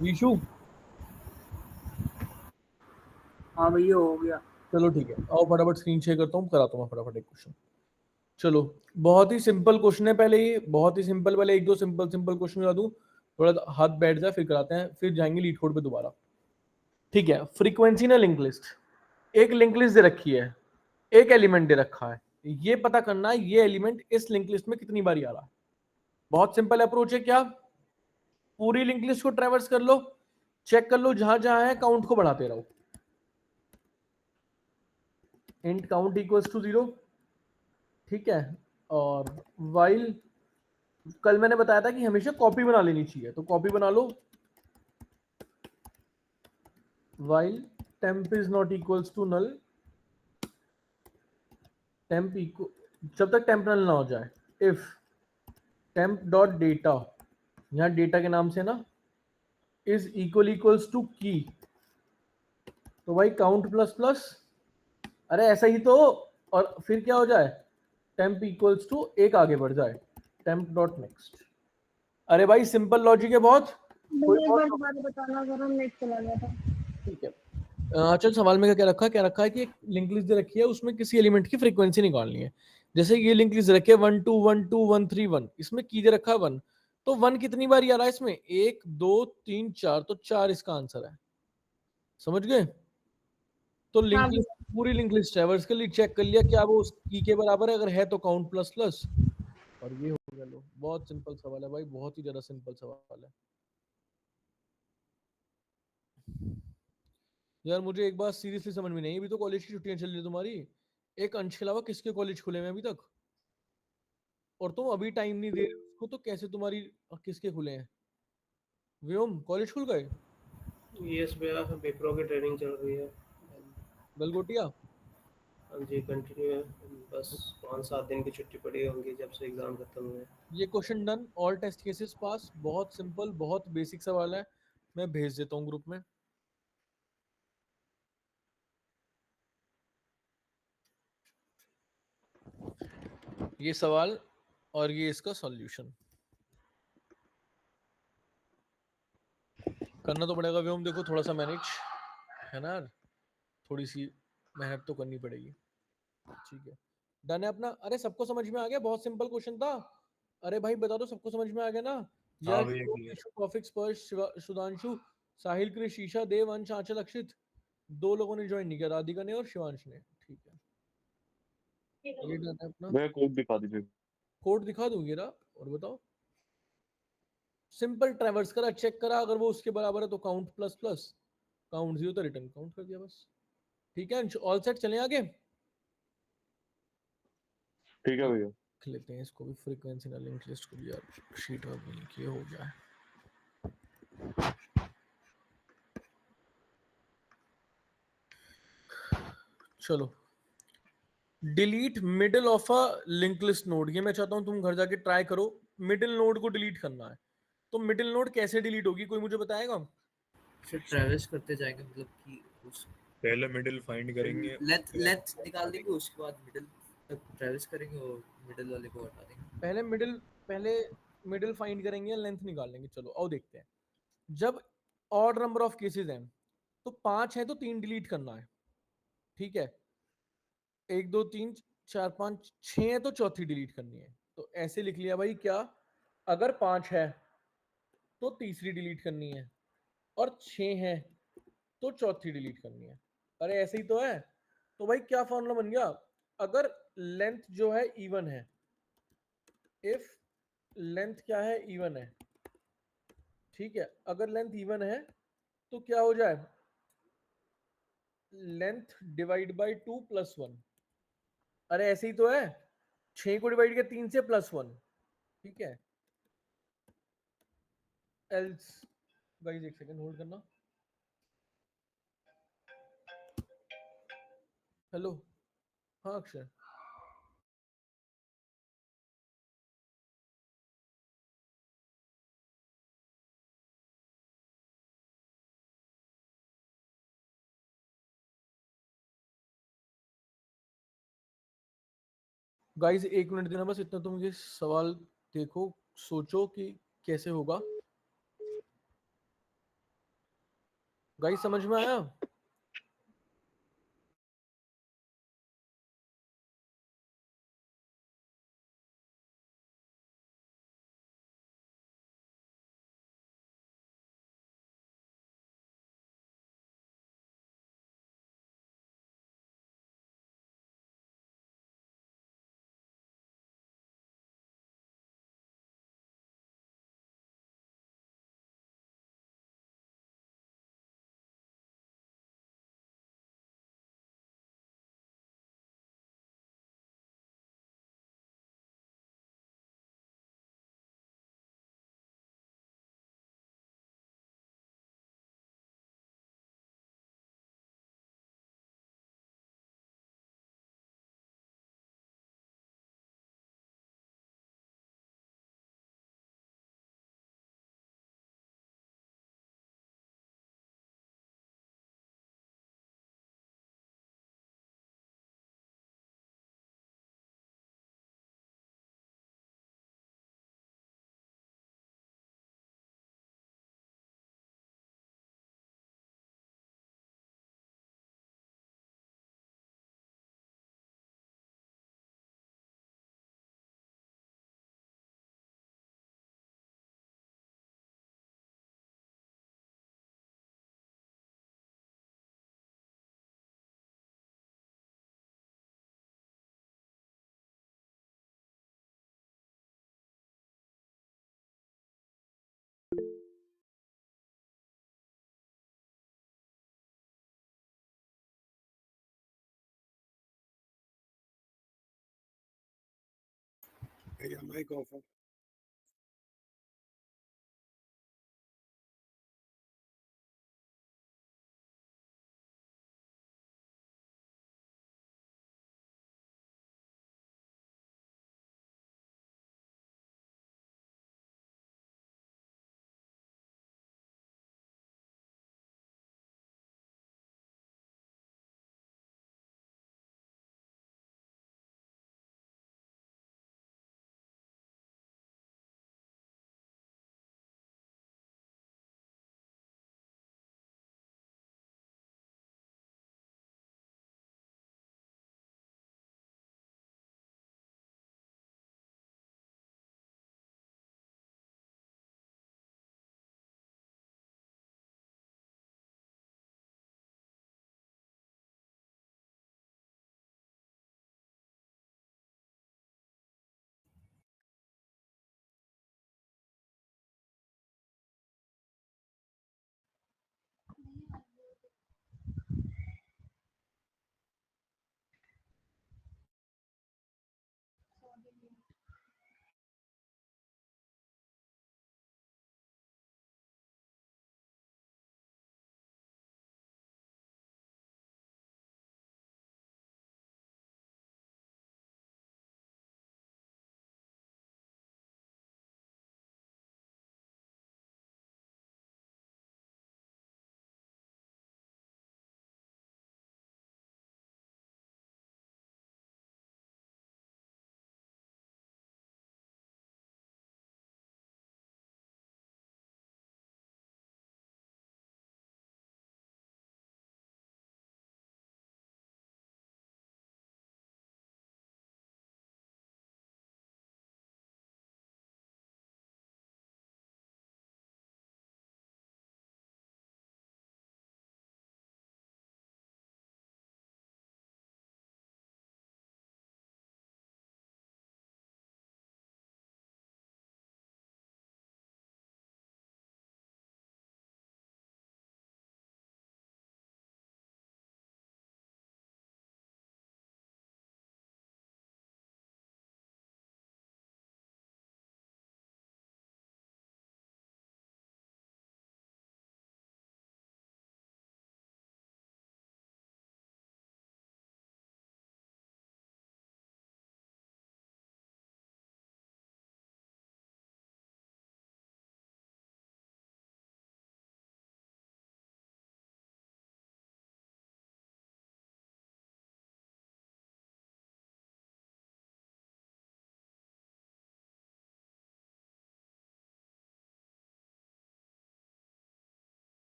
ईशू, हाँ भैया हो गया। चलो ठीक है, आओ फटाफट स्क्रीन शेयर करता हूँ, कराता हूँ फटाफट एक क्वेश्चन। चलो, बहुत ही सिंपल क्वेश्चन है। पहले ये बहुत ही सिंपल, पहले एक दो सिंपल सिंपल क्वेश्चन बता दूं, थोड़ा हाथ बैठ जाए, फिर कराते हैं, फिर जाएंगे लीड कोड पे दोबारा। ठीक है, फ्रीक्वेंसी ना लिंक लिस्ट, एक लिंक लिस्ट दे रखी है, एक एलिमेंट दे रखा है, ये पता करना है ये एलिमेंट इस लिंक लिस्ट में कितनी बार आ रहा है। बहुत सिंपल अप्रोच है। क्या, पूरी लिंक लिस्ट को ट्रेवर्स कर लो, चेक कर लो जहां जहां है, काउंट को बढ़ाते रहो। Int count equals to 0। ठीक है, और वाइल, कल मैंने बताया था कि हमेशा कॉपी बना लेनी चाहिए, तो कॉपी बना लो। While temp is not equals to null, temp equal, जब तक temp नल ना हो जाए, इफ temp डॉट डेटा, यहां डेटा के नाम से ना, इज इक्वल्स टू की, तो भाई काउंट प्लस प्लस, अरे ऐसा ही तो, और फिर क्या हो जाए, temp इक्वल्स टू एक आगे बढ़ जाए, temp डॉट नेक्स्ट। अरे भाई सिंपल लॉजिक है बहुत, कोई मुझे एक बार बहुत। दोबारा बताना, अगर हम नेट चला गया था। ठीक है, चल सवाल में क्या रखा है कि एक लिंक लिस्ट दे रखी है, उसमें किसी एलिमेंट की फ्रीक्वेंसी निकालनी है। जैसे ये लिंक लिस्ट रखी है 1 2 1 2 1 3 1, इसमें की दे रखा है 1, तो 1 कितनी बार आ रहा है इसमें, 1 2 3 4, तो 4 इसका आंसर है। समझ गए? तो हाँ लिंक लिस्ट, भैया। पूरी लिंक लिस्ट है, उसके लिए चेक कर लिया क्या वो उस की के बराबर है, अगर है तो काउंट प्लस प्लस, और ये हो गया। लो, बहुत सिंपल सवाल है भाई, बहुत ही ज्यादा सिंपल सवाल है। यार मुझे एक बात सीरियसली समझ में नहीं, अभी तो कॉलेज की छुट्टियां चल रही है तुम्हारी, एक अंश के अलावा किसके कॉलेज खुले हुए हैं अभी तक, और तुम अभी टाइम नहीं दे रहे उसको, तो कैसे तुम्हारी किसके खुले हैं? व्योम, कॉलेज खुल गए? यस भैया, पेपरों की ट्रेनिंग चल रही है। गलगोटिया? हाँ जी, कंटिन्यू है। बस 5-7 दिन की छुट्टी पड़ी होंगी जब से एग्ज़ाम खत्म हुए। ये question done, all test cases pass, बहुत सिंपल, बहुत बेसिक सवाल है, मैं भेज देता हूँ ग्रुप में। ये सवाल और ये इसका सॉल्यूशन करना तो पड़ेगा व्योम, देखो थोड़ा सा मैनेज है ना यार, थोड़ी सी मेहनत तो करनी पड़ेगी। ठीक है, डन है अपना। अरे सबको समझ में आ गया, बहुत सिंपल क्वेश्चन था। अरे भाई बता दो, सबको समझ में आ गया ना? हाँ यार भैया, क्लियर। कौफिक, स्पर्श, सुधांशु, साहिल, कृष, शीशा, देव, अंश, आंचल, अक्षित, दो लोगों ने ज्वाइन नहीं किया, राधिका ने और शिवांश ने। ठीक है, ये डन है अपना। भैया कोड दिखा दीजिए। कोड दिखा दूंगी ना, और बताओ। सिंपल ट्रैवर्स करा, चेक करा, अगर वो उसके बराबर है तो count plus plus, count zero तो रिटर्न काउंट कर दिया बस। ठीक है, ऑल सेट, चले आगे। ठीक है भैया। लिख लेते हैं इसको भी, फ्रीक्वेंसी ना लिंक लिस्ट को भी यार, शीट में भी लिखिए, हो गया है। चलो, delete middle of a link list node, ये मैं चाहता हूं तुम घर जाके ट्राई करो, मिडिल नोड को डिलीट करना है। तो मिडिल नोड कैसे डिलीट होगी, कोई मुझे बताएगा? फिर ट्रैवल्स करते जाएंगे, मतलब कि उस पहले मिडिल फाइंड करेंगे, लेंथ लेंथ निकाल देंगे, उसके बाद मिडिल तक ट्रैवल्स करेंगे और मिडिल वाले को हटा देंगे। पहले मिडिल फाइंड करेंगे, लेंथ निकाल लेंगे। चलो आओ देखते हैं। जब ऑड नंबर ऑफ केसेस हैं, तो 5 है तो 3 डिलीट करना है। ठीक है, 1 2 3 4 5 6 है तो चौथी डिलीट करनी है। तो ऐसे लिख लिया भाई, क्या, अगर 5 है तो तीसरी डिलीट करनी है, और 6 है तो चौथी डिलीट करनी है। अरे ऐसे ही तो है। तो भाई क्या फॉर्मूला बन गया, अगर लेंथ जो है इवन है, इफ लेंथ क्या है, इवन है। ठीक है, अगर लेंथ इवन है तो क्या हो जाए, लेंथ डिवाइड बाय 2 प्लस 1। अरे ऐसे ही तो है, 6 को डिवाइड किया 3 से, प्लस 1। ठीक है, एल्स, गाइस एक सेकंड होल्ड करना। हेलो, हाँ अक्षय। गाइस 1 मिनट देना बस, इतना तो मुझे सवाल देखो, सोचो कि कैसे होगा। गाइस समझ में आया? Hey, your mic off.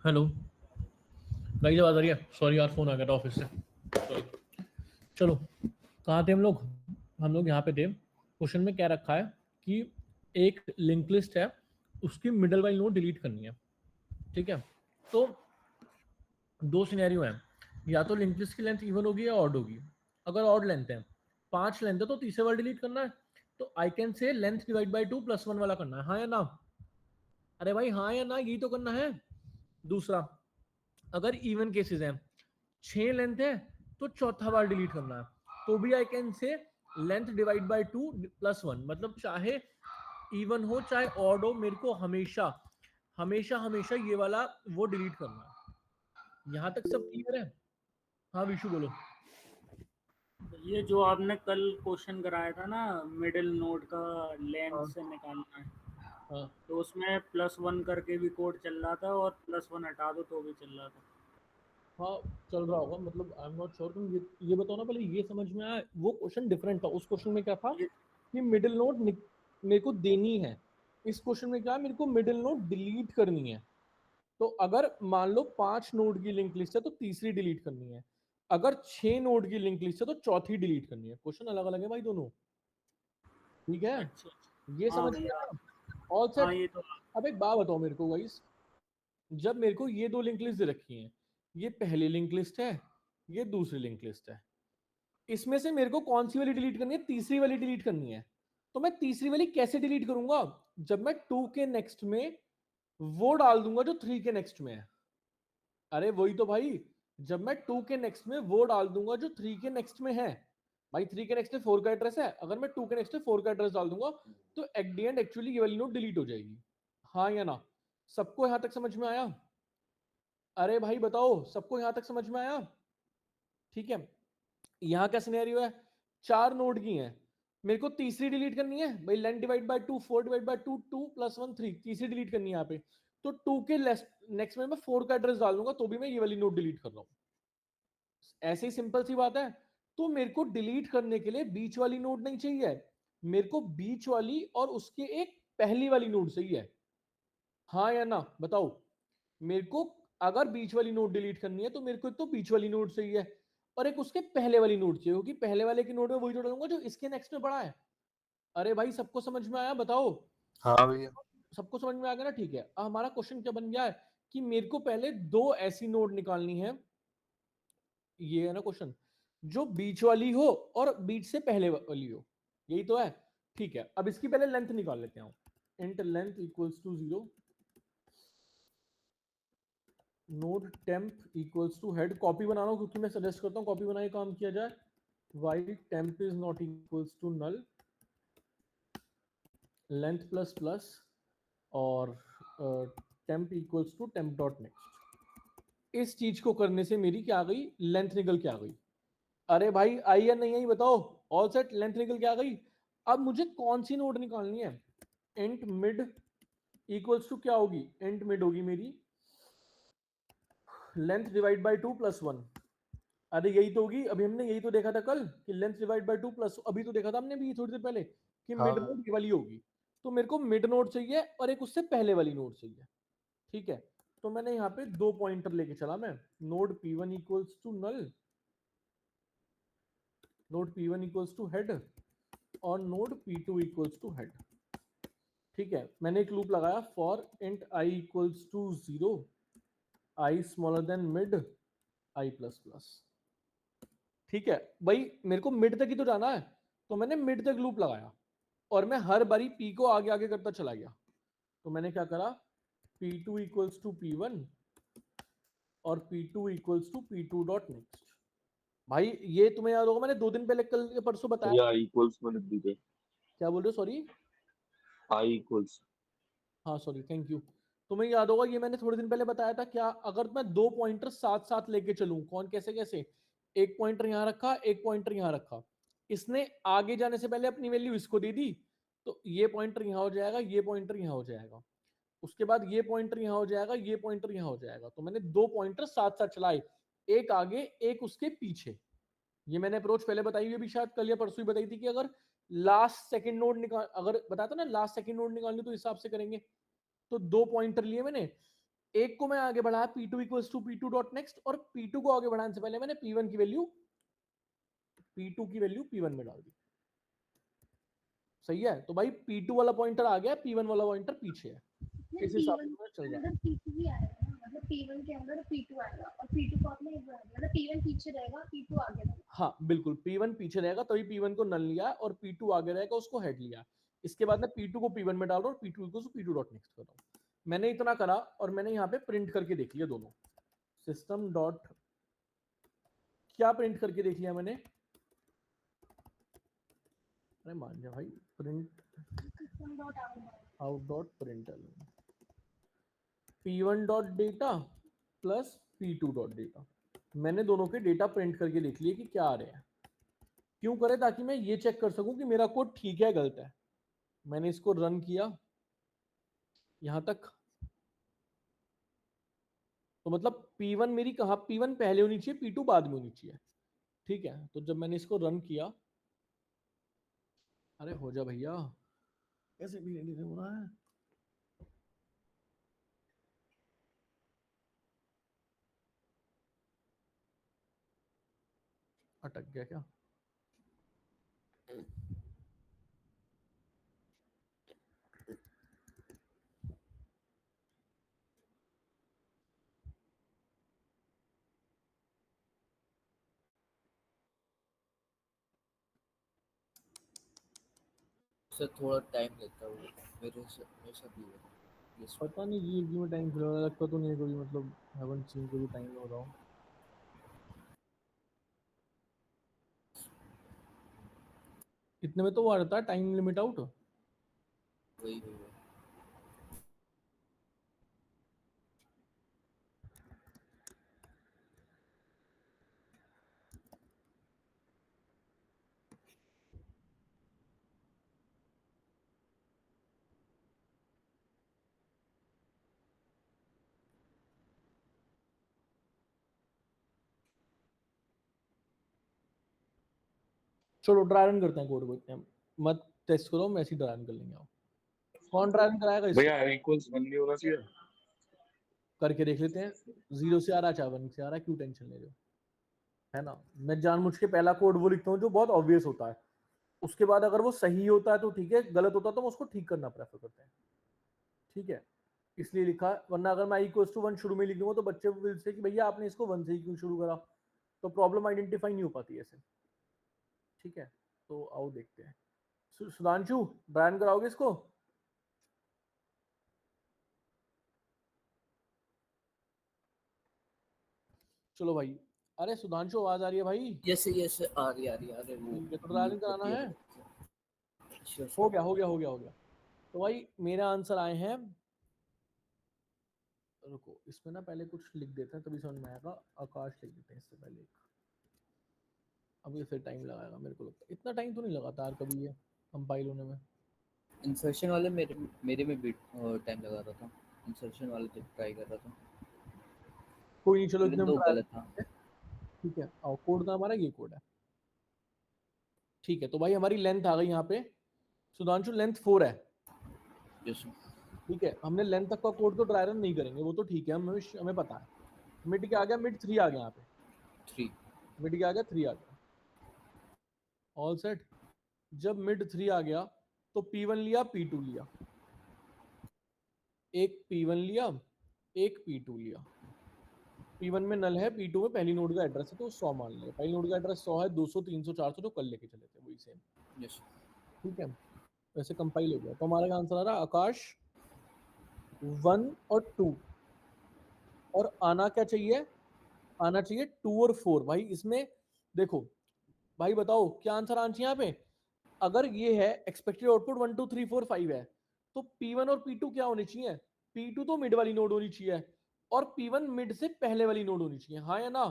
Hello guys, आवाज आ रही है? सॉरी यार, फोन आ गया था ऑफिस से। Sorry. चलो, कहाँ थे हम लोग? यहाँ पे थे। क्वेश्चन में क्या रखा है कि एक लिंक लिस्ट है, उसकी मिडल वाली नोड डिलीट करनी है। ठीक है, तो दो सिनेरियो हैं, या तो लिंक लिस्ट की लेंथ इवन होगी या ऑड होगी। अगर ऑड लेंथ है, 5 लेंथ है, तो तीसरे वाला डिलीट करना है। तो I can say length divide by 2 + 1 वाला करना है, हाँ या ना? अरे भाई हाँ या ना, यही तो करना है। दूसरा, अगर इवन केसेस हैं, 6 लेंथ है, तो चौथा बार डिलीट करना है, तो भी I can say length divide by 2 + 1। मतलब चाहे इवन हो चाहे ऑड हो, मेरे को हमेशा हमेशा हमेशा ये वाला वो डिलीट करना है। यहां तक सब क्लियर है? हाँ विशु बोलो। ये जो आपने कल क्वेश्चन कराया था ना, मिडिल नोड का लेंथ हाँ से निकालना है, हाँ तो उसमें +1 करके भी कोड चल रहा था और +1 हटा दो तो भी चल रहा था। हाँ, चल रहा होगा, मतलब आई एम नॉट श्योर। तुम ये बताओ ना पहले, ये समझ में आया? वो क्वेश्चन डिफरेंट था। उस क्वेश्चन में क्या था ये कि मिडिल नोड मेरे को देनी है। इस क्वेश्चन में क्या है, मेरे को मिडिल नोड डिलीट करनी है। तो अगर मान लो 5 नोड की लिंक लिस्ट है, तो तीसरी डिलीट करनी है। अगर 6 नोड की लिंक लिस्ट है, तो चौथी डिलीट करनी है। क्वेश्चन अलग अलग है भाई दोनों। ठीक है, अच्छा ये हाँ समझ में भैया, आया? ऑल हाँ सेट। ये तो अब एक बात बताओ मेरे को गाइस, जब मेरे को ये दो लिंक लिस्ट दे रखी हैं, ये पहली लिंक लिस्ट है, ये दूसरी लिंक लिस्ट है, इसमें से मेरे को कौन सी वाली डिलीट करनी है? तीसरी वाली डिलीट करनी है। तो मैं तीसरी वाली कैसे डिलीट करूंगा? जब मैं 2 के नेक्स्ट में वो डाल दूंगा जो 3 के नेक्स्ट में है। अरे वही तो भाई, जब मैं 2 के नेक्स्ट में वो डाल दूंगा जो 3 के नेक्स्ट में है। भाई 3 के नेक्स्ट में 4 का एड्रेस है, अगर मैं 2 के नेक्स्ट में 4 का एड्रेस डाल दूंगा, तो एट द एंड एक्चुअली ये वाली नोट डिलीट हो जाएगी। हाँ या ना? सबको यहां तक समझ में आया? अरे भाई बताओ, सबको यहां तक समझ में आया? ठीक है, यहां क्या सिनेरियो है? 4 नोड की है, मेरे को तीसरी डिलीट करनी है। भाई length divide by 2, 4 divide by 2, 2 + 1 3, तीसरी डिलीट करनी है यहाँ पे। तो 2 के नेक्स्ट में मैं 4 का एड्रेस डाल दूंगा, तो भी मैं ये वाली नोड डिलीट कर रहा हूं। ऐसे ही सिंपल सी बात है। तो मेरे को डिलीट करने के लिए बीच वाली नोड नहीं चाहिए, मेरे को बीच वाली और उसके एक पहली वाली नोड चाहिए। हाँ या ना बताओ? मेरे को अगर बीच वाली नोड डिलीट करनी है, तो मेरे को एक तो बीच वाली नोड चाहिए और एक उसके पहले वाली नोड चाहिए, क्योंकि पहले वाले की नोड में वही जोड़ दूंगा जो इसके नेक्स्ट में पड़ा है। अरे भाई सबको समझ में आया? बताओ। हाँ भैया। सबको समझ में आ गया ना? ठीक है, अब हमारा क्वेश्चन क्या बन गया है कि मेरे को पहले दो ऐसी नोड निकालनी है, ये है ना क्वेश्चन, जो बीच वाली हो और बीच से पहले वाली हो। यही तो है। ठीक है, अब इसकी पहले लेंथ निकाल लेते हैं। Int length equals to 0, node temp equals to head. Copy बना रहा हूं क्योंकि मैं सजेस्ट करता हूं कॉपी बनाए काम किया जाए। While temp is not equals to null, length plus plus, और temp equals to temp dot next. इस चीज को करने से मेरी क्या आ गई? लेंथ निकल के आ गई। अरे भाई आई या नहीं आई बताओ? ऑल सेट, लेंथ निकल के आ गई। अब मुझे कौन सी नोड निकालनी है? इंट मिड इक्वल्स टू क्या होगी? इंट मिड होगी मेरी लेंथ डिवाइड बाय 2 + 1। अरे यही तो होगी, अभी हमने यही तो देखा था कल कि लेंथ डिवाइड बाय 2 + अभी तो देखा था हमने भी थोड़ी देर पहले कि हाँ मिड नोड ये वाली होगी। तो मेरे को मिड नोड चाहिए और एक उससे पहले वाली नोड चाहिए। ठीक है, तो मैंने यहाँ पे 2 पॉइंटर लेके चला मैं। Node P1 equals to null, node P1 equals to head, और node P2 equals to head. ठीक है, मैंने एक लूप लगाया for int I equals to 0, I smaller than mid, I plus plus. ठीक है भाई, मेरे को मिड तक ही तो जाना है, तो मैंने मिड तक लूप लगाया और मैं हर बारी P को आगे आगे करता चला गया। तो मैंने क्या करा, P2 इक्वल्स टू P1 और P2 equals to P2 dot next. भाई ये तुम्हें याद होगा, मैंने 2 दिन पहले कल या परसों बताया। भैया आई इक्वल्स में लिख दीजिए। क्या बोल रहे हो? सॉरी। I equals. हाँ सॉरी, थैंक यू। तुम्हें याद होगा, ये मैंने थोड़े दिन पहले बताया था। क्या अगर मैं 2 पॉइंटर साथ साथ लेके चलूं, कौन कैसे कैसे, एक पॉइंटर यहां रखा, एक पॉइंटर यहां रखा, इसने आगे जाने से पहले अपनी वैल्यू इसको दे दी, तो ये पॉइंटर यहां हो जाएगा, ये पॉइंटर यहां हो जाएगा, उसके बाद ये पॉइंटर यहां हो जाएगा, ये पॉइंटर यहां हो जाएगा। तो मैंने 2 पॉइंटर साथ साथ चलाए, एक आगे एक उसके पीछे। ये मैंने अप्रोच पहले बताई हुई भी, शायद कल या परसों ही बताई थी कि अगर लास्ट सेकंड नोड निकाल, अगर बताता ना लास्ट सेकंड नोड निकालनी तो इस हिसाब से करेंगे। तो 2 पॉइंटर लिए मैंने, एक को मैं आगे बढ़ाया P2 equals to P2 dot next, और P2 को आगे बढ़ाने से पहले मैंने P1 की वैल्यू P2 की वैल्यू P1 में डाल दी। सही है, तो भाई P2 वाला पॉइंटर आ गया, P1 वाला पॉइंटर पीछे है। इस हिसाब से मैं चल रहा है। P2 भी आएगा ना, मतलब P1 के अंदर P2 आएगा और P2 को आपने एक बार दिया, मतलब P1 पीछे रहेगा, P2 आगे रहेगा। हाँ बिल्कुल, P1 पीछे रहेगा तभी P1 को नल लिया और P2 आगे रहेगा, उसको हेड लिया। इसके बाद मैं P2 को P1 में डाल रहा हूँ और P2 equals to P2 dot next कर रहा हूँ। मैंने इतना करा और मैंने यहाँ पे प्रिंट करके देख लिया दोनों। सिस्टम डॉट क्या प्रिंट करके देख लिया मैंने, अरे मान जा भाई, print system dot out dot प्रिंटल P1 dot data plus P2 dot data. मैंने दोनों के डेटा प्रिंट करके देख लिए कि क्या आ रहे हैं। क्यों करे? ताकि मैं ये चेक कर सकूं कि मेरा कोड ठीक है गलत है। मैंने इसको रन किया यहां तक, तो मतलब P1 मेरी कहां, P1 पहले होनी चाहिए, P2 बाद में होनी चाहिए। ठीक है, तो जब मैंने इसको रन किया, अरे हो जा भैया, कैसे भी नहीं हो रहा है। अटक गया क्या? सर थोड़ा टाइम लेता है वो, मेरे साथ भी है। Yes, पता नहीं जी में टाइम लगता तो नहीं है कोई, मतलब हैवंट सीन कोई टाइम हो रहा हो। इतने में तो वो आ जाता है टाइम लिमिट आउट। वही। चलो ड्राई रन करते हैं कोड को, इतने मत टेस्ट करो, हम ऐसे ही ड्राई रन कर लेंगे। आप कौन ड्राई रन कराएगा इसको? भैया इक्वल्स 1 नहीं होना चाहिए? करके देख लेते हैं। 0 से आ रहा है, 1 से आ रहा है, क्यों टेंशन ले रहे हो, है ना। मैं जानबूझ के पहला कोड वो लिखता हूँ जो बहुत ऑब्वियस होता है, उसके बाद अगर वो सही होता है तो ठीक है, गलत होता है तो हम उसको ठीक करना प्रेफर करते हैं। ठीक है, इसलिए लिखा है, वरना अगर मैं इक्वल्स टू 1 शुरू में लिख दूंगा तो बच्चे विल से कि भैया आपने इसको 1 से ही क्यों शुरू करा, तो प्रॉब्लम आइडेंटिफाई नहीं हो पाती ऐसे। ठीक है, तो आओ देखते हैं। सुधांशु ड्राई रन कराओगे इसको? चलो भाई, अरे सुधांशु आवाज आ रही है भाई? यस आ रही है वो ठीक है, तो ड्राई रन कराना है। Sure, हो गया हो गया हो गया हो गया। तो भाई मेरे आंसर आए हैं, रुको इसमें ना पहले कुछ लिख देते हैं तभी समझ में आएगा। आकाश लिख देते हैं इससे पहले एक, अब ये फिर टाइम लगाएगा मेरे को लगता है। इतना टाइम तो नहीं लगाता यार कभी ये कंपाइल होने में। इंसर्शन वाले मेरे में भी टाइम लगा रहा था, इंसर्शन वाले जब ट्राई कर रहा था कोई नहीं, चलो इवन इतने दो में try गलत था। करते हैं। ठीक है, आओ कोड का हमारा ये कोड है। ठीक है, तो भाई हमारी लेंथ आ गई यहाँ पे। सुधांशु लेंथ 4 है। यस ठीक है, हमने लेंथ तक का कोड तो ड्राई रन नहीं करेंगे, वो तो ठीक है, हमें पता है। मिड क्या आ गया, मिड 3 आ गया यहाँ पे। 3 मिड क्या आ गया, 3 आ गया। All set. जब मिड 3 आ गया तो P1 लिया, P2 लिया, एक P1 लिया, एक P2 लिया। P1 में नल है, P2 में पहली नोड का एड्रेस है तो 100 मान लिया। पहली नोड का एड्रेस 100 है, 200 300 400 जो कल लेके चले थे वही सेम। यस ठीक है, वैसे कंपाइल हो गया। तो हमारा आंसर आ रहा आकाश 1 और 2, और आना क्या चाहिए, आना चाहिए 2 और 4। भाई इसमें देखो, भाई बताओ क्या आंसर आना चाहिए यहाँ पे। अगर ये है एक्सपेक्टेड आउटपुट 1 2 3 4 5 है, तो P1 और P2 क्या होनी चाहिए? P2 तो मिड वाली नोड होनी चाहिए और P1 मिड से पहले वाली नोड होनी चाहिए, हाँ या ना?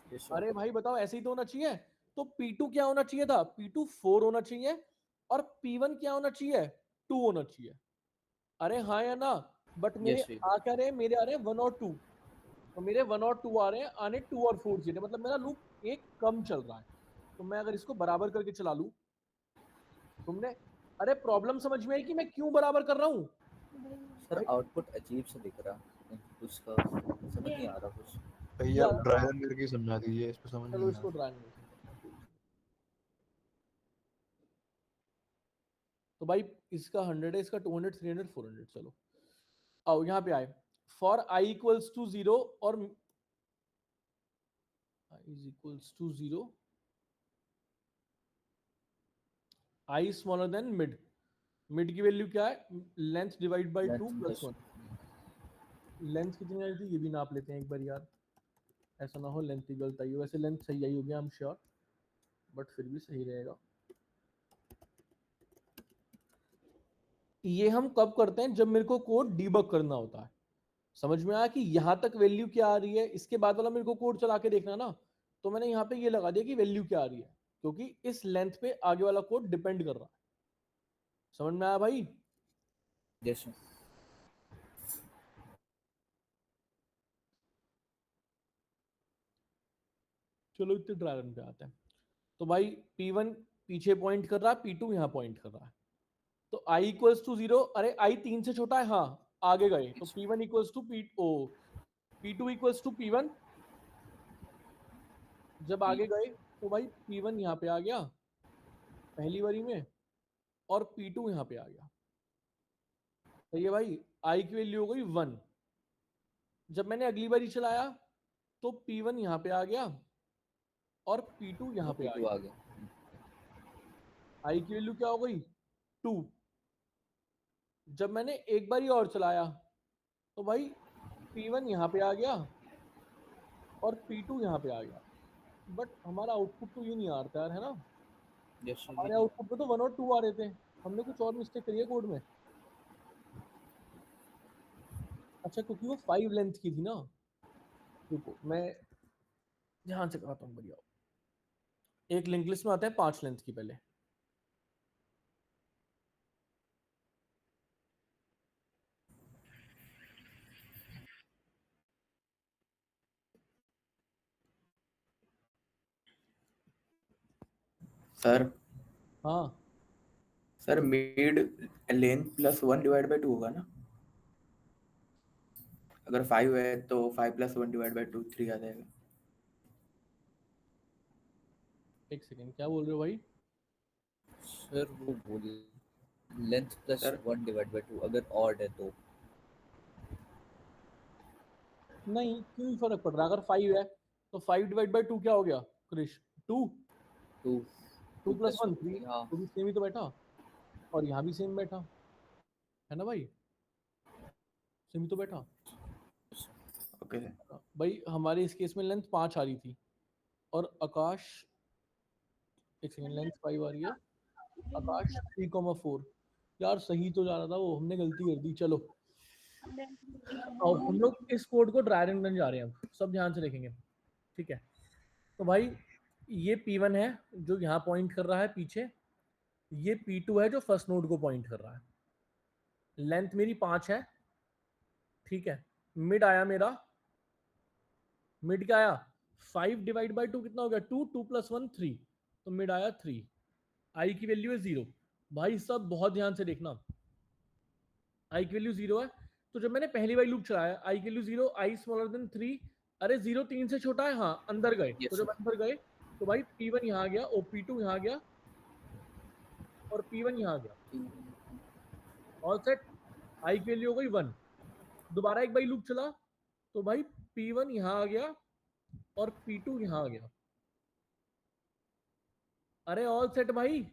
यस अरे भाई बताओ, ऐसे ही तो होना चाहिए। तो P2 क्या होना चाहिए था? P2 4 होना चाहिए और P1 क्या होना चाहिए? 2 होना चाहिए। अरे हाँ या ना? बट मेरे Yes, आ क्या रहे हैं, मेरे आ रहे हैं 1 और 2, तो मेरे 1 और 2 आ रहे हैं, आने 2 और 4 चाहिए, मतलब मेरा लूप एक कम चल रहा है। तो मैं अगर इसको बराबर करके चला लूं, तुमने, अरे प्रॉब्लम समझ में आई कि मैं क्यों बराबर कर रहा हूँ? सर आउटपुट अजीब से दिख रहा उसका समझ नहीं आ रहा कुछ। भैया यार, ड्राइवर करके समझा दीजिए, इस पे समझ चलो नहीं आ इसको रहा। ड्राई नहीं करते हैं, कोई issue नहीं। तो भाई इसका 100 है, इसका 200, 300, 400। चलो आओ यहाँ पे आए। फॉर आई इक्वल्स टू 0 और i is equals to 0, i smaller than mid। Mid की वैल्यू क्या है? Length divide by 2 plus 1। Length कितनी आई थी ये भी नाप लेते हैं एक बार यार, ऐसा ना हो लेंथ ही गलत आई हो। वैसे लेंथ सही आई होगी, आई एम श्योर, बट फिर भी सही रहेगा। ये हम कब करते हैं? जब मेरे को कोड डीबग करना होता है। समझ में आया कि यहां तक वैल्यू क्या आ रही है, इसके बाद वाला मेरे को कोड चला के देखना ना, तो मैंने यहाँ पे ये लगा दिया कि वैल्यू क्या आ रही है, क्योंकि इस लेंथ पे आगे वाला कोड डिपेंड कर रहा है। समझ में आया भाई? यस चलो इतने ड्राई रन पे आते हैं। तो भाई P1 पीछे पॉइंट कर रहा है, P2 यहाँ पॉइंट कर रहा है। तो i इक्वल्स टू 0, अरे i 3 से छोटा है, हाँ आगे गए। तो P1 equals to P2 equals to P1। जब आगे गए तो भाई P1 यहाँ पे आ गया पहली बारी में, और P2 यहाँ पे आ गया। तो ये भाई i की वैल्यू हो गई 1। जब मैंने अगली बारी चलाया तो P1 यहाँ पे आ गया और P2 यहाँ पे आ P2 गया। आ गया। i की वैल्यू क्या हो गई? 2। जब मैंने एक बारी और चलाया तो भाई P1 यहाँ पे आ गया और P2 यहाँ पे आ गया। बट हमारा आउटपुट तो ये नहीं आ रहा यार, है ना? यस हमारे आउटपुट पे तो 1 और 2 आ रहे थे। हमने कुछ और मिस्टेक करी है कोड में। अच्छा, क्योंकि वो 5 लेंथ की थी ना। रुको मैं ध्यान से कराता हूँ, बढ़िया। एक लिंक लिस्ट में आता है 5 लेंथ की पहले। सर हाँ sir mid length plus 1 divide by 2 होगा ना? अगर 5 है तो 5 प्लस 1 डिवाइड बाई 2 3 आ जाएगा। एक सेकेंड, क्या बोल रहे हो भाई? सर वो बोल length plus sir 1 divide by 2 अगर ऑड है तो। नहीं, क्यों ही फर्क पड़ रहा है? अगर 5 है तो 5 डिवाइड बाई 2 क्या हो गया क्रिश? 2। 2 2 प्लस 1 3 3। हाँ तो भी सेम ही तो बैठा, और यहाँ भी सेम बैठा, है ना भाई? सेम ही तो बैठा। Okay sir. भाई हमारे इस केस में लेंथ 5 आ रही थी, और आकाश, एक सेकेंड, लेंथ 5 आ रही है, आकाश 3,4। यार सही तो जा रहा था वो, हमने गलती कर दी। चलो अब हम लोग इस कोड को ड्राई रन करने जा रहे हैं। अब सब ध्यान से देखेंगे, ठीक है? तो भाई ये P1 है जो यहाँ पॉइंट कर रहा है पीछे, ये P2 है जो फर्स्ट नोड को पॉइंट कर रहा है। लेंथ मेरी 5 है, ठीक है? मिड आया मेरा, मिड क्या आया? 5 डिवाइड बाई 2 कितना हो गया? 2। 2 प्लस 1 3, तो मिड आया 3। आई की वैल्यू है 0। भाई सब बहुत ध्यान से देखना, आई की वैल्यू 0 है। तो जब मैंने पहली बार लूप चलाया, आई की वैल्यू 0, आई स्मॉलर देन 3। अरे 0 3 से छोटा है, हाँ अंदर गए। Yes, तो जब sir. अंदर गए तो भाई P1 यहाँ आ गया, और P2 यहाँ आ गया, और P1 यहाँ आ गया। All set. आई की वैल्यू हो गई 1। दोबारा एक बार लूप चला तो भाई P1 यहाँ आ गया और P2 यहाँ आ गया। अरे ऑल सेट भाई।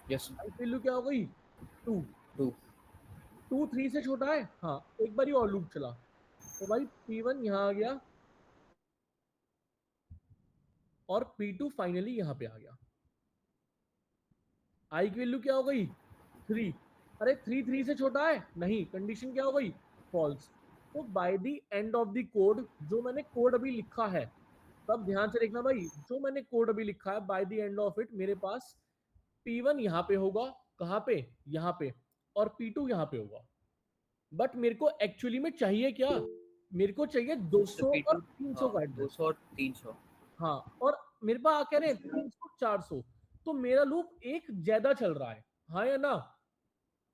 यस आई की वैल्यू क्या हो गई? 2। 2 2 3 से छोटा है, हाँ एक बार और लूप चला तो भाई P1 यहाँ आ गया और P2 फाइनली यहाँ पे आ गया। आई की वैल्यू क्या हो गई? 3। अरे 3 3 से छोटा है, नहीं, कंडीशन क्या हो गई? फॉल्स। तो by the end of the code, जो मैंने कोड अभी लिखा है, तब ध्यान से देखना भाई, जो मैंने कोड अभी लिखा है bye the end of it, मेरे पास P1 यहाँ पे होगा, कहाँ पे? यहाँ पे, और P2 यहाँ पे होगा। बट मेरे को एक्चुअली में चाहिए क्या? मेरे को चाहिए 200 और 300 का एड्रेस। 200 और 300। हाँ, और मेरे पास क्या रहे 300 400, तो मेरा लूप एक ज्यादा चल रहा है, हाँ या ना?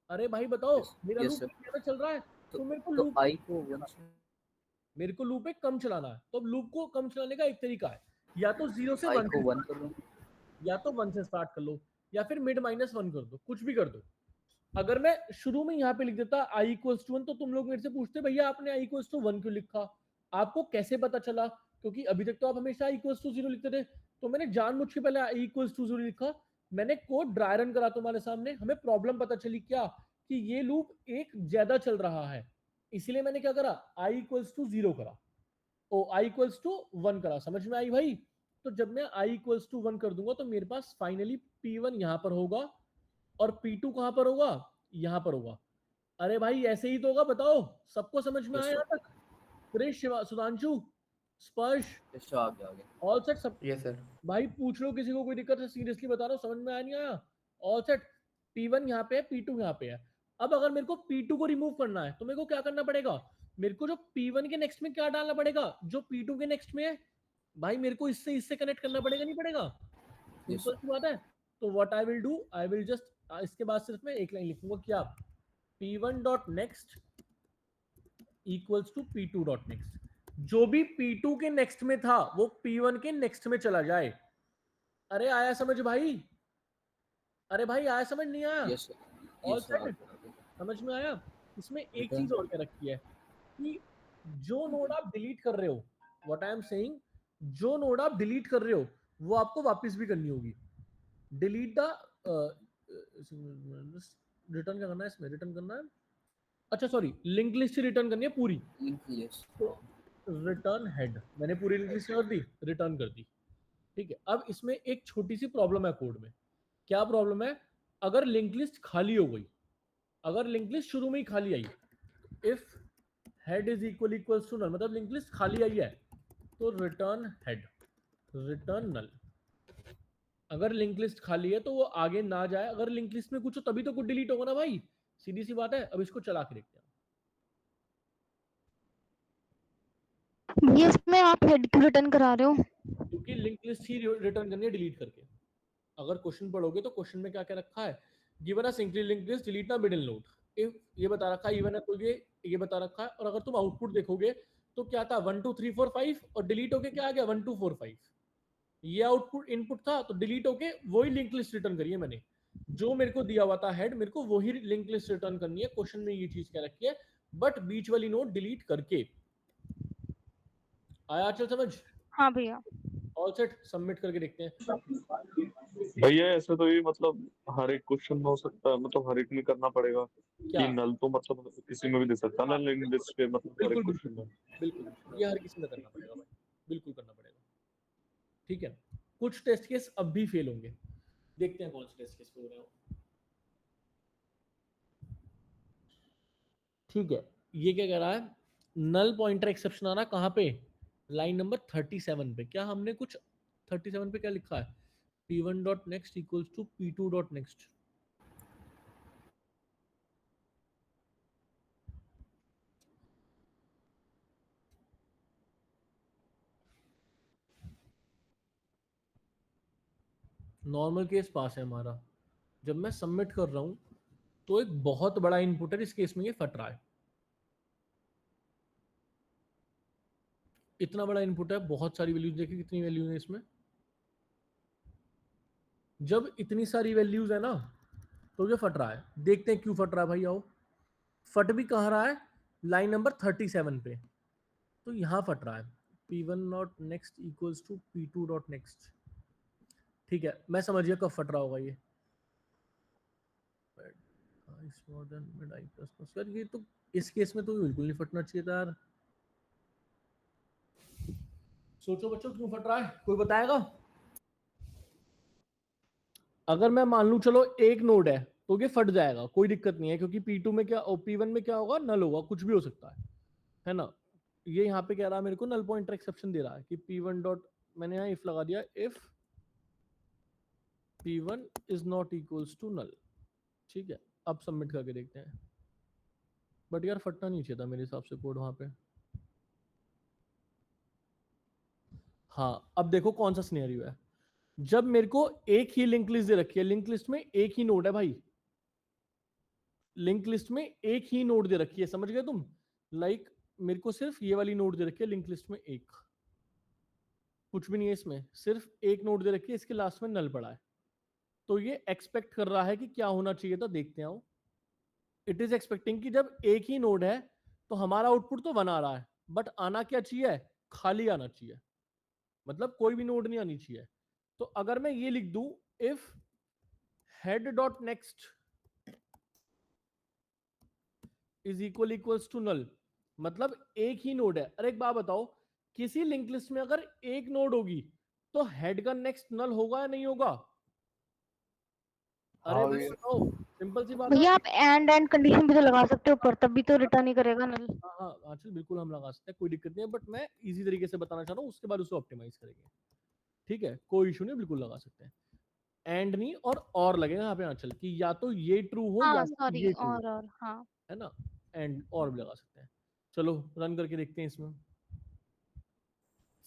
अरे भाई बताओ, मेरा yes, लूप sir. ज्यादा चल रहा है, तो मेरे को तो लूप आई को 1 से मेरे को लूप एक कम चलाना है, तो अब लूप को कम चलाने का एक तरीका है, या तो 0 से आई 1 को 1 कर लो। या तो 1 से स्टार्ट कर लो, या फिर मिड -1 कर दो, कुछ भी कर दो। अगर मैं शुरू में यहाँ पे लिख देता i इक्वल्स टू 1, तो तुम लोग मेरे से पूछते भैया आपने i इक्वल्स टू 1 क्यों लिखा, आपको कैसे पता चला? क्योंकि अभी तक तो आप हमेशा i इक्वल्स टू 0 लिखते थे, तो मैंने जानबूझ के पहले i इक्वल्स टू 0 लिखा। मैंने कोड ड्राई रन करा तुम्हारे सामने, हमें प्रॉब्लम पता चली क्या, कि ये लूप एक ज्यादा चल रहा है, इसलिए मैंने क्या करा, i इक्वल्स टू 0 करा, ओ i इक्वल्स टू 1 करा। समझ में आई भाई? तो जब मैं i इक्वल्स टू 1 कर दूंगा तो मेरे पास फाइनली p1 यहां पर होगा और p2 कहां पर होगा, यहां पर होगा। अरे भाई ऐसे ही तो होगा, बताओ सबको समझ में आया यहाँ तक? क्रिश, सुधांशु, स्पर्श, अच्छा आ गया ऑल सेट सब? Yes sir. भाई पूछ लो किसी को कोई दिक्कत है, सीरियसली बता रहा हूँ, समझ में आया नहीं आया? All set. P1 यहाँ पे है, P2 यहाँ पे है। अब अगर मेरे को P2 को रिमूव करना है तो मेरे को क्या करना पड़ेगा, मेरे को जो P1 के नेक्स्ट में क्या डालना पड़ेगा, जो P2 के नेक्स्ट में है, भाई मेरे को इससे कनेक्ट करना पड़ेगा, नहीं पड़ेगा? सिंपल सी बात है। तो what I will do, I will just, इसके बाद सिर्फ मैं एक लाइन लिखूंगा, क्या, P1 dot next equals to P2 dot next. जो भी P2 के नेक्स्ट में था वो P1 के नेक्स्ट में चला जाए। अरे आया समझ भाई? अरे भाई आया समझ, नहीं आया? Yes All sir set? समझ में आया? इसमें एक चीज और क्या रखी है कि जो नोड आप डिलीट कर रहे हो, व्हाट आई एम सेइंग, जो नोड आप डिलीट कर रहे हो वो आपको वापस भी करनी होगी। डिलीट द, रिटर्न क्या करना है इसमें, रिटर्न करना है, अच्छा सॉरी, लिंक लिस्ट रिटर्न करनी है पूरी। यस रिटर्न हेड, मैंने पूरी लिंक लिस्ट कर दी, रिटर्न कर दी। ठीक है, अब इसमें एक छोटी सी प्रॉब्लम है कोड में। क्या प्रॉब्लम है? अगर लिंक लिस्ट खाली हो गई, अगर लिंक लिस्ट शुरू में ही खाली आई, if head is equals to null, मतलब लिंक लिस्ट खाली आई है, तो रिटर्न हेड, रिटर्न नल। अगर लिंक लिस्ट खाली है तो वो आगे ना जाए, अगर लिंक लिस्ट में कुछ हो तभी तो कुछ डिलीट होगा ना भाई, सीधी सी बात है। अब इसको चला के देखते हैं। ये इसमें आप हेड क्यों रिटर्न करा रहे हो? क्योंकि लिंक लिस्ट ही रिटर्न करनी है डिलीट करके। अगर क्वेश्चन पढ़ोगे तो क्वेश्चन में क्या क्या रखा है, given a singly linked list delete ना मिडिल नोड, इफ ये बता रखा है, इवन है तो ये बता रखा है। और अगर तुम आउटपुट देखोगे तो क्या था, 1 2 3 4 5, और डिलीट होके क्या आ गया, 1 2 4 5। ये आउटपुट इनपुट था, तो डिलीट होके वही लिंक लिस्ट रिटर्न करी है मैंने, जो मेरे को दिया हुआ था हेड, मेरे को वही लिंक लिस्ट रिटर्न करनी है। क्वेश्चन में ये चीज क्या रखी है, बट बीच वाली नोड डिलीट करके। आया चल समझ? हाँ भैया। ऑल सेट, सबमिट करके देखते हैं। भैया ऐसे तो ये मतलब हर एक क्वेश्चन में हो सकता है, मतलब हर एक में करना पड़ेगा क्या? कि नल तो मतलब किसी में भी दे सकता है ना लिंक लिस्ट पे, मतलब हर एक बिल्कुल क्वेश्चन में। बिल्कुल, ये हर किसी में करना पड़ेगा भाई, बिल्कुल करना पड़ेगा। ठीक है, कुछ टेस्ट केस अब भी फेल होंगे, देखते हैं कौन से टेस्ट केस फेल हो रहे हो। ठीक है, ये क्या कह रहा है, नल पॉइंटर एक्सेप्शन आना कहाँ पे, लाइन नंबर 37 पे। क्या हमने कुछ 37 पे क्या लिखा है, P1 dot next equals to P2 dot next. Normal case pass है हमारा। जब मैं सबमिट कर रहा हूं तो एक बहुत बड़ा इनपुट है, इस केस में ये फट रहा है, इतना बड़ा इनपुट है, बहुत सारी वैल्यूज, देखिए कितनी वैल्यूज है इसमें। जब इतनी सारी वैल्यूज है ना तो ये फट रहा है। देखते हैं क्यों फट रहा है भाई, आओ। फट भी कहाँ रहा है, लाइन नंबर 37 पे, तो यहां फट रहा है, P1 dot next equals to P2 dot next. ठीक है, मैं समझ गया कब फट रहा होगा ये। यार ये तो इस केस में तो बिल्कुल नहीं फटना चाहिए था यार। सोचो बच्चों क्यों फट रहा है, कोई बताएगा? अगर मैं मान लूं चलो एक नोड है तो ये फट जाएगा, कोई दिक्कत नहीं है, क्योंकि P2 में क्या, P1 में क्या होगा, नल होगा, कुछ भी हो सकता है ना। ये यहाँ पे कह रहा है मेरे को नल पॉइंटर एक्सेप्शन दे रहा है कि P1 डॉट, मैंने यहाँ इफ लगा दिया, if P1 is not equals to null. ठीक है, अब सबमिट करके देखते हैं। बट यार फटना नहीं चाहिए था मेरे हिसाब से कोड वहां पे। हाँ, अब देखो कौन सा सिनेरियो है, जब मेरे को एक ही लिंक लिस्ट दे रखी है, लिंक लिस्ट में एक ही नोड है भाई, लिंक लिस्ट में एक ही नोड दे रखी है, समझ गए तुम? लाइक मेरे को सिर्फ ये वाली नोड दे रखी है लिंक लिस्ट में, एक कुछ भी नहीं है इसमें, सिर्फ एक नोड दे रखी है, इसके लास्ट में नल पड़ा है। तो ये एक्सपेक्ट कर रहा है कि क्या होना चाहिए था, देखते हैं। इट इज एक्सपेक्टिंग कि जब एक ही नोड है तो हमारा आउटपुट तो 1 आ रहा है, बट आना क्या चाहिए, खाली आना चाहिए, मतलब कोई भी नोड नहीं आनी चाहिए। तो अगर मैं ये लिख दूं if head dot next is equals to null, मतलब एक ही नोड है। अरे एक बात बताओ, किसी लिंक लिस्ट में अगर एक नोड होगी तो हेड का नेक्स्ट नल होगा या नहीं होगा? अरे हाँ भाई भैया। बताओ, सिंपल सी बात है। भैया आप एंड कंडीशन भी तो लगा सकते हो ऊपर, तब भी तो रिटर्न ही करेगा नल। हाँ हाँ आंचल, बिल्कुल हम लगा सकते हैं, कोई दिक्कत नहीं है, बट मैं इजी तरीके से बताना चाह रहा हूँ, उसके बाद उसे ऑप्टिमाइज करेंगे। ठीक है, कोई इशू नहीं, बिल्कुल लगा सकते हैं। एंड नहीं और लगेगा यहाँ पे आंचल कि या तो ये ट्रू हो या हाँ फिर सॉरी, ये ट्रू हो, और हाँ है ना। एंड और भी लगा सकते हैं। चलो रन करके देखते हैं इसमें।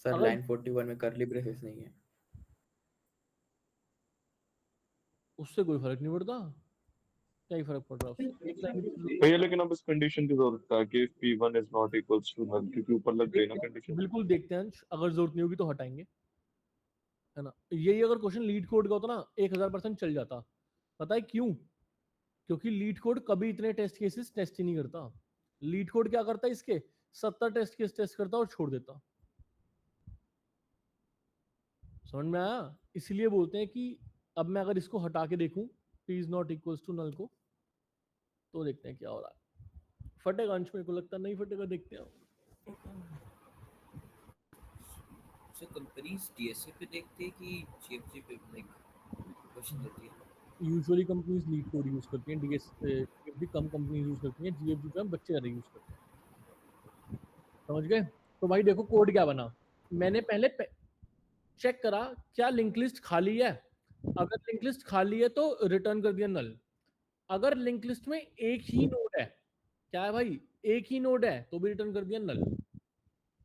सर अगर लाइन 41 में करली ब्रेसेस नहीं है। उससे कोई फर्क नहीं पड़ता, क्या ही फर्क पड़ रहा है उससे, एक लाइन की भैया लेकिन अब इस कंडीशन की जरूरत है कि P1 is not equals to null, क्योंकि ऊपर लग गई ना कंडीशन। बिल्कुल देखते हैं अंश, अगर जरूरत नहीं होगी तो हटाएंगे, है ना। यही अगर क्वेश्चन लीड कोड का होता ना 1000% चल जाता। पता है क्यों? क्योंकि लीड कोड कभी इतने टेस्ट केसेस टेस्ट ही नहीं करता। लीड कोड क्या करता है, इसके 70 टेस्ट केस टेस्ट करता और छोड़ देता। समझ में आया? इसलिए बोलते हैं कि अब मैं अगर इसको हटा के देखूं P is not equals to null को, तो देखते हैं क्या हो रहा है। फटेगा अंश, मेरे को लगता नहीं फटेगा, देखते हैं। सो कंपनीज डीएसए पे देखते हैं कि जीएफजी पे लाइक क्वेश्चन देती है? Usually companies leet code use करती हैं, डीएस भी कम कंपनीज यूज करती हैं, जीएफजी पे हम बच्चे ज्यादा यूज करते हैं। समझ गए? तो भाई देखो कोड क्या बना, मैंने पहले चेक करा क्या लिंक लिस्ट खाली है। अगर लिंक लिस्ट खाली है तो रिटर्न कर दिया नल। अगर लिंक लिस्ट में एक ही नोड है, क्या है भाई, एक ही नोड है, तो भी रिटर्न कर दिया नल।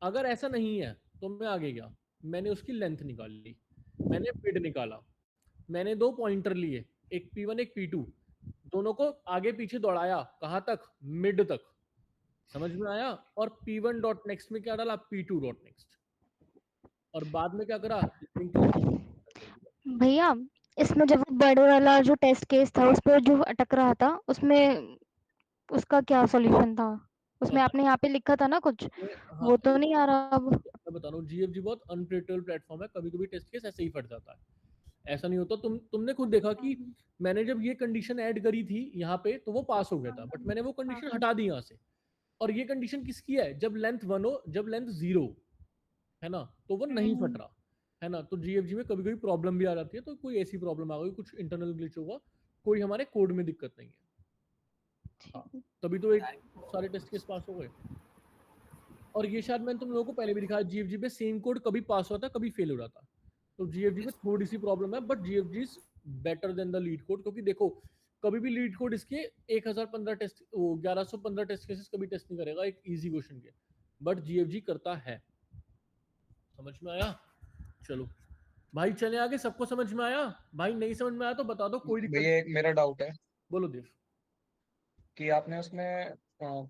अगर ऐसा नहीं है तो मैं आगे गया, मैंने उसकी लेंथ निकाल ली, मैंने मिड निकाला, मैंने दो पॉइंटर लिए, एक P1 एक P2, दोनों को आगे पीछे दौड़ाया, कहां तक, मिड तक। समझ में आया? और P1 डॉट नेक्स्ट में क्या डाला, P2 डॉट नेक्स्ट, और बाद में क्या करा, लिंक लिस्ट। भैया इसमें जब वो बड़े वाला जो टेस्ट केस था उस पर जो अटक रहा था, उसमें उसका क्या सॉल्यूशन था? उसमें आपने यहाँ पे लिखा था ना कुछ, हाँ, वो तो नहीं आ रहा अब। मैं बता रहा हूँ, जीएफजी बहुत अनप्रेडिक्टेबल प्लेटफॉर्म है, कभी कभी टेस्ट केस ऐसे ही फट जाता है। ऐसा नहीं होता, तुमने खुद देखा कि मैंने जब ये कंडीशन ऐड करी थी यहाँ पे तो वो पास हो गया था, बट मैंने वो कंडीशन हटा दी यहाँ से। और ये कंडीशन किसकी है, जब लेंथ 1 हो, जब लेंथ 0 है ना, तो वो नहीं फट रहा है ना। तो जीएफजी में कभी कभी प्रॉब्लम भी आ जाती है, तो कोई ऐसी प्रॉब्लम आ गई, कुछ इंटरनल ग्लिच होगा, कोई हमारे कोड में दिक्कत नहीं है। हाँ, तभी तो एक सारे टेस्ट केस पास हो गए। और ये शायद मैंने तुम लोगों को पहले भी दिखाया, जीएफजी पे सेम कोड कभी पास होता है, कभी फेल हो जाता। तो जीएफजी में थोड़ी सी प्रॉब्लम है, but GFG is better than the leet code, क्योंकि देखो कभी भी लीड कोड इसके 1015 टेस्ट, 1115 टेस्ट केसेस कभी टेस्ट नहीं करेगा एक इजी क्वेश्चन के, बट जीएफजी करता है। समझ में आया? चलो भाई चले आगे, सबको समझ में आया? भाई नहीं समझ में आया तो बता दो, कोई दिक्कत। भैया एक मेरा डाउट है बोलो देव। कि आपने उसमें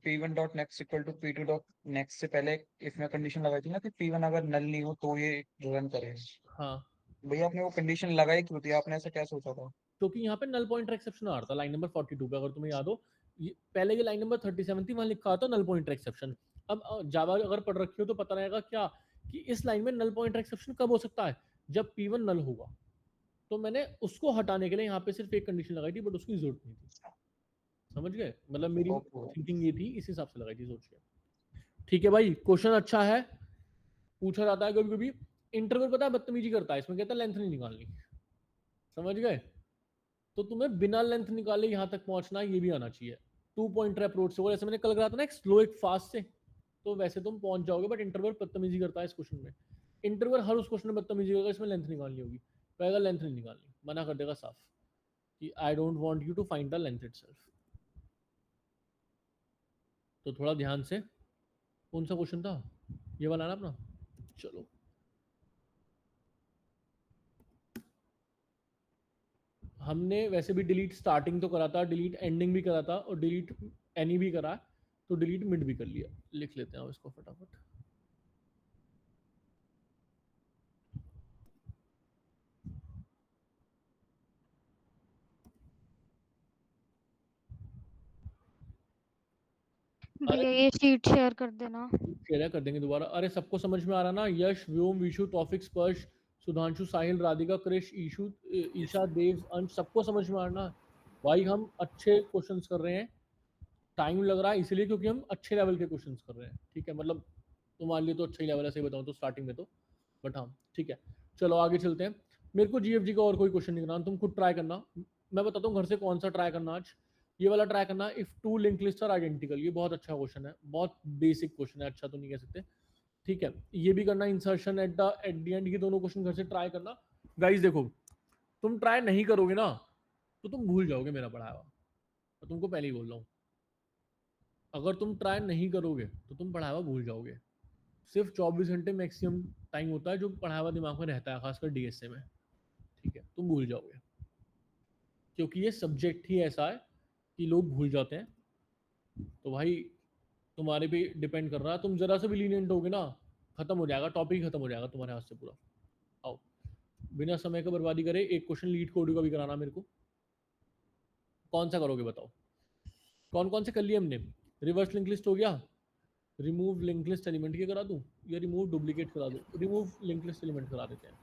P1 dot next equal to P2 dot next से पहले इसमें कंडीशन लगाई थी ना कि P1 अगर नल नहीं हो तो ये रन करे। हाँ, भैया आपने वो कंडीशन लगाई क्यों थी? आपने ऐसा क्या सोचा था? क्योंकि यहाँ पे नल पॉइंटर एक्सेप्शन आ रहा था लाइन नंबर 42 पे, अगर तुम्हें याद हो। पहले ये लाइन नंबर 37 थी, वहां लिखा था नल पॉइंटर एक्सेप्शन। अब जावा अगर पढ़ रखी हो तो पता रहेगा क्या कि इस लाइन में नल पॉइंटर एक्सेप्शन कब हो सकता है, जब P1 नल होगा। तो मैंने उसको हटाने के लिए यहाँ पे सिर्फ एक कंडीशन लगाई थी, बट उसकी जरूरत नहीं थी। समझ गए? मतलब मेरी थिंकिंग ये थी, इस हिसाब से लगाई थी, सोच के। ठीक है भाई, क्वेश्चन अच्छा है, पूछा जाता है कभी कभी। इंटरवल पता है बदतमीजी करता है, इसमें कहता है लेंथ नहीं निकालनी। समझ गए? तो तुम्हें बिना लेंथ निकाले यहां तक पहुंचना, ये भी आना चाहिए। 2 पॉइंटर अप्रोच से, जैसे मैंने कल कहा था ना, एक स्लो एक फास्ट से, तो वैसे तुम पहुंच जाओगे, बट इंटरवल बदतमीजी करता है इस क्वेश्चन में। इंटरवल हर उस क्वेश्चन में बदतमीजी करेगा, इसमें लेंथ निकालनी होगी, कहेगा लेंथ नहीं निकालनी, मना कर देगा साफ कि I don't want you to find the length itself. तो थोड़ा ध्यान से, कौन सा क्वेश्चन था ये वाला ना अपना? चलो हमने वैसे भी डिलीट स्टार्टिंग तो करा था, डिलीट एंडिंग भी करा था, और डिलीट एनी भी करा। तो डिलीट मिड भी कर लिया। लिख लेते हैं अब इसको फटाफट। भैया ये शीट शेयर कर देना। शेयर कर देंगे दोबारा। अरे सबको समझ में आ रहा ना? यश, व्योम, विशु, तौफिक, स्पर्श, सुधांशु, साहिल, राधिका, कृष, ईशु, ईशा, देव, अंश, सबको समझ में आ रहा ना? भाई हम अच्छे क्वेश्चंस कर रहे हैं, टाइम लग रहा है इसलिए क्योंकि हम अच्छे लेवल के क्वेश्चंस कर रहे हैं, ठीक है? मतलब तुम्हारे लिए तो अच्छा ही लेवल है, सही बताऊं तो स्टार्टिंग में तो, बट हाँ ठीक है। चलो आगे चलते हैं। मेरे को जीएफजी का और कोई क्वेश्चन नहीं कराना, तुम खुद ट्राई करना। मैं बताता हूँ घर से कौन सा ट्राई करना आज। ये वाला ट्राई करना, if two link list are identical. ये बहुत अच्छा क्वेश्चन है, बहुत बेसिक क्वेश्चन है, अच्छा तो नहीं कह सकते, ठीक है? ये भी करना, इंसर्शन एट द एंड, ये दोनों क्वेश्चन घर से ट्राई करना। गाइस देखो, तुम ट्राई नहीं करोगे ना तो तुम भूल जाओगे मेरा पढ़ाया हुआ, मैं तुमको पहले ही बोल रहा हूँ। अगर तुम ट्राई नहीं करोगे तो तुम पढ़ाया हुआ भूल जाओगे। सिर्फ 24 घंटे मैक्सिमम टाइम होता है जो पढ़ाया हुआ दिमाग में रहता है, खासकर डीएसए में, ठीक है? तुम भूल जाओगे क्योंकि ये सब्जेक्ट ही ऐसा है कि लोग भूल जाते हैं। तो भाई तुम्हारे पे डिपेंड कर रहा है, तुम जरा से भी लीनियंट होगे ना, खत्म हो जाएगा, टॉपिक खत्म हो जाएगा तुम्हारे हाथ से पूरा। आओ बिना समय का बर्बादी करे, एक क्वेश्चन लीड कोड का भी कराना मेरे को। कौन सा करोगे बताओ? कौन कौन से कर लिए हमने? रिवर्स लिंक लिस्ट हो गया, रिमूव लिंक लिस्ट एलिमेंट के करा दूं या रिमूव डुप्लीकेट करा दूं? रिमूव लिंक लिस्ट एलिमेंट करा देते हैं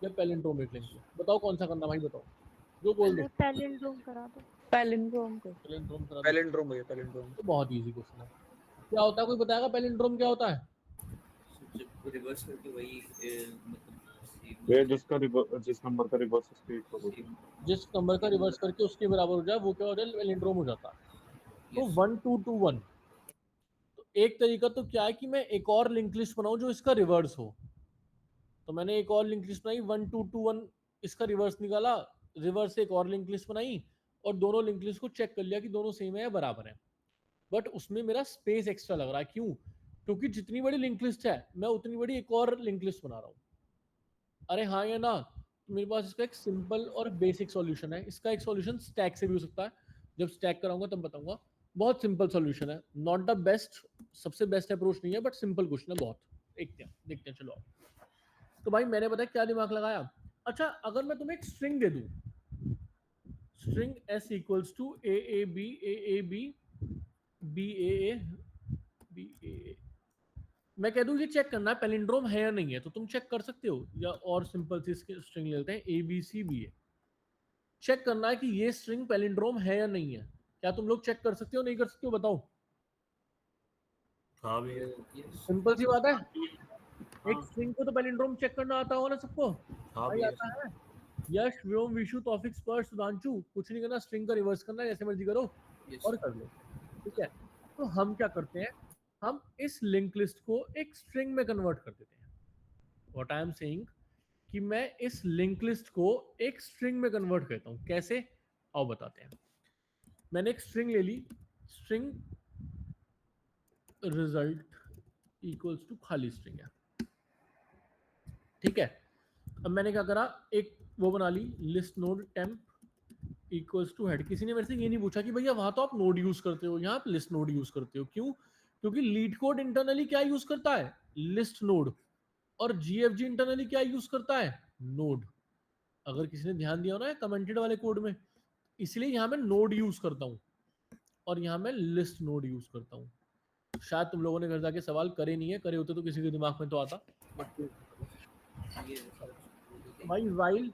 या पैलिंड्रोमिक लिंक लिस्ट? बताओ कौन सा करना भाई, बताओ जो बोल दो। पैलिंड्रोम करा दो। पैलिंड्रोम पैलिंड्रोम करा दो। पैलिंड्रोम भैया, पैलिंड्रोम। तो बहुत इजी क्वेश्चन है। क्या होता है, कोई बताएगा पैलिंड्रोम क्या होता है? जब रिवर्स करके वही मतलब ये जिस नंबर का रिवर्स स्टेट हो, जिस नंबर का रिवर्स करके उसके बराबर हो जाए वो क्या हो जाए? पैलिंड्रोम हो जाता है। तो 1 2 2 1। तो एक तरीका तो क्या है कि मैं एक और लिंक लिस्ट बनाऊं जो इसका रिवर्स हो। तो मैंने एक और लिंक लिस्ट बनाई 1 2 2 1, इसका रिवर्स निकाला, रिवर्स से एक और लिंक लिस्ट बनाई और दोनों लिंक लिस्ट को चेक कर लिया कि दोनों सेम है या बराबर है। बट उसमें मेरा स्पेस एक्स्ट्रा लग रहा है, क्यों? क्योंकि जितनी बड़ी लिंक लिस्ट है मैं उतनी बड़ी एक और लिंक लिस्ट बना रहा हूँ। अरे हाँ या ना? तो मेरे पास इसका एक सिंपल और बेसिक सॉल्यूशन है। इसका एक सॉल्यूशन स्टैक से भी हो सकता है, जब स्टैक कराऊंगा तब बताऊंगा। बहुत सिंपल सॉल्यूशन है, नॉट द बेस्ट, सबसे बेस्ट अप्रोच नहीं है, बट सिंपल क्वेश्चन है बहुत। देखते हैं चलो। तो भाई मैंने पता है क्या दिमाग लगाया। अच्छा अगर मैं तुम्हें एक स्ट्रिंग दे दूं, string s equals to a b b a a, मैं कह दूं ये चेक करना है पैलिंड्रोम है या नहीं है, तो तुम चेक कर सकते हो। या और सिंपल सी स्ट्रिंग ले लेते हैं ABCBA। चेक करना है कि ये स्ट्रिंग पैलिंड्रोम है या नहीं है। क्या तुम लोग चेक कर सकते हो, नहीं कर सकते हो? बताओ। हाँ भैया, सिंपल सी बात है, एक स्ट्रिंग को तो पैलिंड्रोम चेक करना आता होगा ना सबको? हाँ भाई भैया। आता है। यश, व्योम, विशु, तौफिक, स्पर्श, सुधांशु, कुछ नहीं करना, स्ट्रिंग का रिवर्स करना है, जैसे मर्जी करो और कर लो, ठीक है? तो हम क्या करते हैं, हम इस लिंक लिस्ट को एक स्ट्रिंग में कन्वर्ट कर देते हैं। व्हाट आई एम सेइंग कि मैं इस लिंक लिस्ट को एक स्ट्रिंग में कन्वर्ट करता हूं। कैसे, आओ बताते हैं। मैंने एक स्ट्रिंग ले ली, स्ट्रिंग रिजल्ट इक्वल्स टू खाली स्ट्रिंग है, ठीक है? अब मैंने क्या करा, एक वो बना ली, list node temp equals to head. किसी ने मेरे से ये नहीं पूछा कि भैया वहां तो आप नोड यूज करते हो, यहाँ आप लिस्ट नोड यूज करते हो, क्यों? क्योंकि लीड कोड इंटरनली क्या यूज करता है? List node. और जीएफजी इंटरनली क्या यूज करता है? नोड। अगर किसी ने ध्यान दिया हो ना कमेंटेड वाले कोड में, इसलिए यहां मैं नोड यूज करता हूं और यहां मैं लिस्ट नोड यूज करता हूं। शायद तुम लोगों ने घर जाके सवाल करे नहीं है, करे होते तो किसी के दिमाग में तो आता। भाई while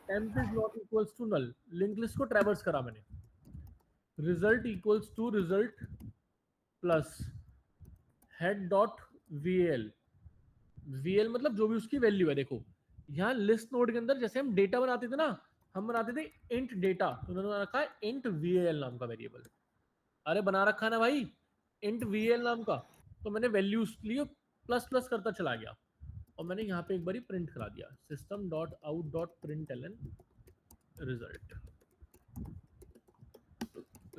temp is not equals to null, link list को ट्रैवर्स करा मैंने, result equals to result plus head dot V L. V L मतलब जो भी उसकी वैल्यू है। देखो यहाँ लिस्ट नोड के अंदर जैसे हम डेटा बनाते थे ना, हम बनाते थे इंट डेटा, तो उन्होंने बना रखा है इंट वीएल नाम का वेरिएबल। अरे बना रखा है ना भाई इंट वीएल नाम का, तो मैंने वैल्यूज लिए प्लस प्लस करता चला गया और मैंने यहाँ पे एक बारी प्रिंट करा दिया, system dot out dot print L N result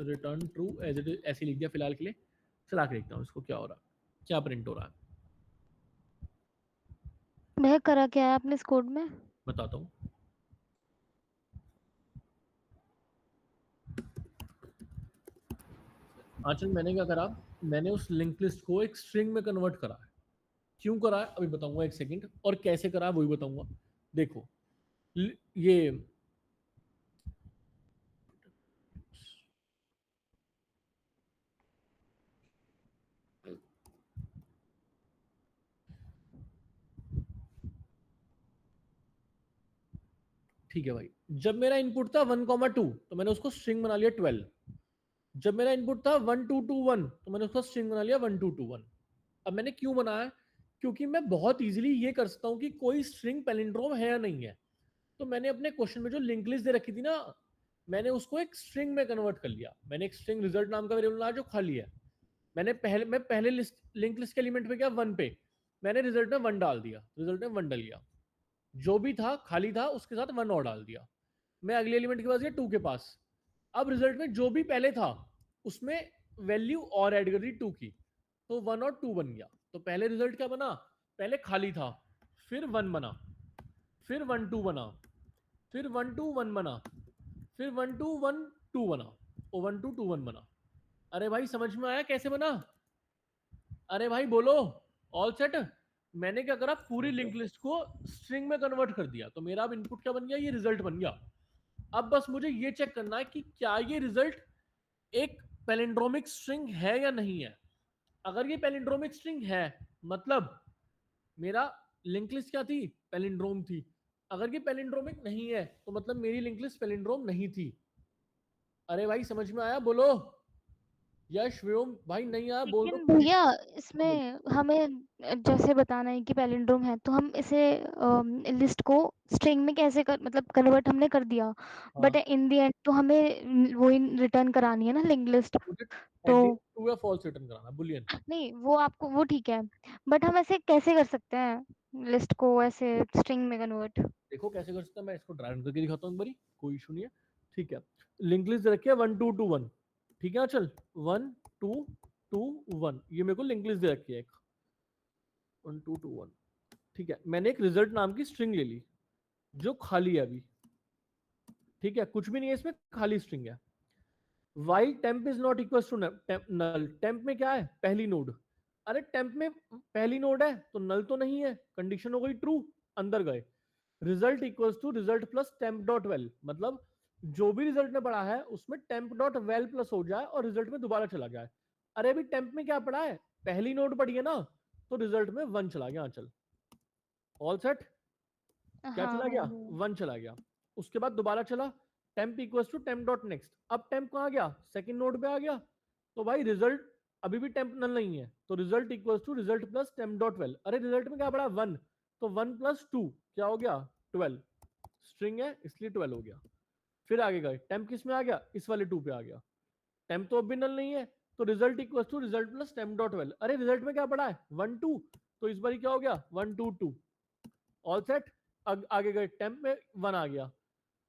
return true as it is, ऐसे लिख दिया फिलहाल के लिए। चला के देखता हूँ इसको क्या हो रहा है, क्या प्रिंट हो रहा है, वह करा क्या है आपने इस कोड में? बताता हूँ। आंचल मैंने क्या करा, मैंने उस लिंक लिस्ट को एक स्ट्रिंग में कन्वर्ट करा है। क्यों करा है अभी बताऊंगा, एक सेकंड, और कैसे करा है वो भी बताऊंगा। देखो ये ठीक है भाई, जब मेरा इनपुट था 1,2 तो मैंने उसको स्ट्रिंग बना लिया 12। जब मेरा इनपुट था 1,2,2,1 तो मैंने उसका स्ट्रिंग बना लिया 1,2,2,1। अब मैंने क्यों बनाया, क्योंकि मैं बहुत इजीली ये कर सकता हूं कि कोई स्ट्रिंग पैलिंड्रोम है या नहीं है। तो मैंने अपने क्वेश्चन में जो लिंक लिस्ट दे रखी थी ना, मैंने उसको एक स्ट्रिंग में कन्वर्ट कर लिया। मैंने एक स्ट्रिंग रिजल्ट नाम का वेरिएबल बनाया जो खाली है। मैं पहले लिंक लिस्ट के एलिमेंट पे गया 1 पे, मैंने रिजल्ट में 1 डाल दिया, रिजल्ट में 1 डाल दिया, जो भी था खाली था उसके साथ 1 और डाल दिया। मैं अगले एलिमेंट के पास गया 2 के पास, अब रिजल्ट में जो भी पहले था उसमें वैल्यू और ऐड कर दी 2 की, तो 1 और 2 बन गया। तो पहले रिजल्ट क्या बना, पहले खाली था, फिर 1 बना, फिर 1 2 बना, फिर 1 2 1 बना, फिर 1 2 1 2 बना, और 1 2 2 1 बना। अरे भाई समझ में आया कैसे बना? अरे भाई बोलो, ऑल सेट। मैंने क्या करा, पूरी लिंक लिस्ट को स्ट्रिंग में कन्वर्ट कर दिया, तो मेरा अब इनपुट क्या बन गया, ये रिजल्ट बन गया। अब बस मुझे ये चेक करना है कि क्या ये रिजल्ट एक पैलिंड्रोमिक स्ट्रिंग है या नहीं है। अगर ये पैलिंड्रोमिक स्ट्रिंग है, मतलब मेरा लिंक लिस्ट क्या थी, पैलिंड्रोम थी। अगर ये पैलिंड्रोमिक नहीं है तो मतलब मेरी लिंक लिस्ट पैलिंड्रोम नहीं थी। अरे भाई समझ में आया बोलो? यश व्योम भाई नहीं आया बोल दो। लेकिन भैया इसमें हमें जैसे बताना है कि पैलिंड्रोम है, तो हम इसे लिस्ट को स्ट्रिंग में कैसे मतलब कन्वर्ट हमने कर दिया, बट इन द एंड तो हमें वही रिटर्न करानी है ना लिंक लिस्ट। तो ट्रू या फॉल्स रिटर्न कराना, बुलियन। नहीं वो आपको वो ठीक है, बट हम ऐसे कैसे कर सकते हैं लिस्ट को ऐसे स्ट्रिंग में कन्वर्ट? देखो कैसे कर सकता है, मैं इसको ड्राइव करके दिखाता हूँ एक बारी, कोई इशू नहीं है। ठीक है, लिंक लिस्ट रखी है 1 2 2 1, ठीक है चल 1 2 2 1, ये मेरे को लिंक लिस्ट दे रखी है एक 1 2 2 1। ठीक है, मैंने एक रिजल्ट नाम की स्ट्रिंग ले ली जो खाली है अभी, ठीक है, कुछ भी नहीं है इसमें, खाली स्ट्रिंग है। While temp is not equal to null, temp में क्या है, पहली नोड। अरे टेम्प में पहली नोड है तो नल तो नहीं है, कंडीशन हो गई ट्रू, अंदर गए। Result equals to result plus temp dot val, मतलब जो भी रिजल्ट में पड़ा है उसमें टेम्प डॉट वेल प्लस हो जाए और रिजल्ट में दोबारा चला जाए। अरे अभी टेम्प में क्या पड़ा है, पहली नोड पड़ी है ना, तो रिजल्ट में 1 चला गया, चल ऑल सेट। क्या चला गया, 1 चला गया। उसके बाद दोबारा चला, temp equals to temp dot next, अब टेम्प कहाँ गया, सेकंड नोड पे आ गया। तो भाई रिजल्ट अभी भी टेम्प नल नहीं है, तो result equals to result plus temp dot val. अरे रिजल्ट में क्या पड़ा 1, तो 1 प्लस 2 क्या हो गया 12, स्ट्रिंग है इसलिए 12 हो गया। फिर आगे गए, टेम्प किस में आ गया, इस वाले 2 पे आ गया, टेम्प तो अब भी नल नहीं है, तो result equals to result plus temp dot val. अरे रिजल्ट में क्या पड़ा है 1 2, तो इस बार क्या हो गया 1 2 2, ऑल सेट। आगे गए, टेम्प में 1 आ गया,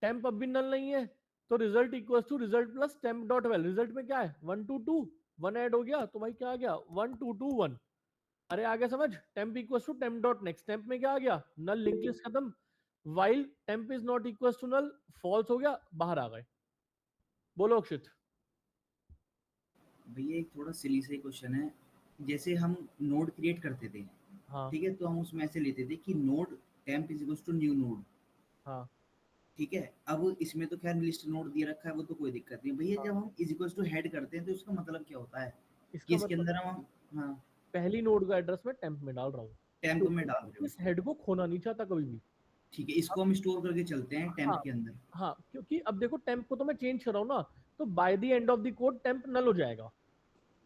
टेम्प अब भी नल नहीं है, तो result equals to result plus temp dot val. Result में क्या है 1 2 2, 1 ऐड हो गया, तो भाई क्या आ गया 1 2 2 1। अरे आगे समझ, temp equals to temp dot next, temp में क्या आ गया नल, लिंक लिस्ट खत्म। While temp is not equals to null, false हो गया, बाहर आ गए। बोलो अक्षित। भैया एक थोड़ा सिली सा क्वेश्चन है, जैसे हम नोड क्रिएट करते थे, हाँ ठीक है, तो हम उसमें ऐसे लेते थे कि node temp is equals to new node, हाँ ठीक है। अब इसमें तो खैर लिस्ट नोड दिया रखा है, वो तो कोई दिक्कत नहीं भैया। जब हम इज इक्वल्स टू हेड करते हैं तो इसका मतलब क्या होता है कि इसका इसके मतलब अंदर हम हाँ पहली नोड का एड्रेस मैं टेम्प में डाल रहा हूँ, टेम्प में डाल रहे हो, इस हेड को खोना नहीं चाहता कभी भी। ठीक है, इसको हम स्टोर करके चलते हैं टेम्प हाँ के अंदर। हाँ, क्योंकि अब देखो टेम्प को तो मैं चेंज कर रहा हूँ ना, तो by the end of the code temp null हो जाएगा।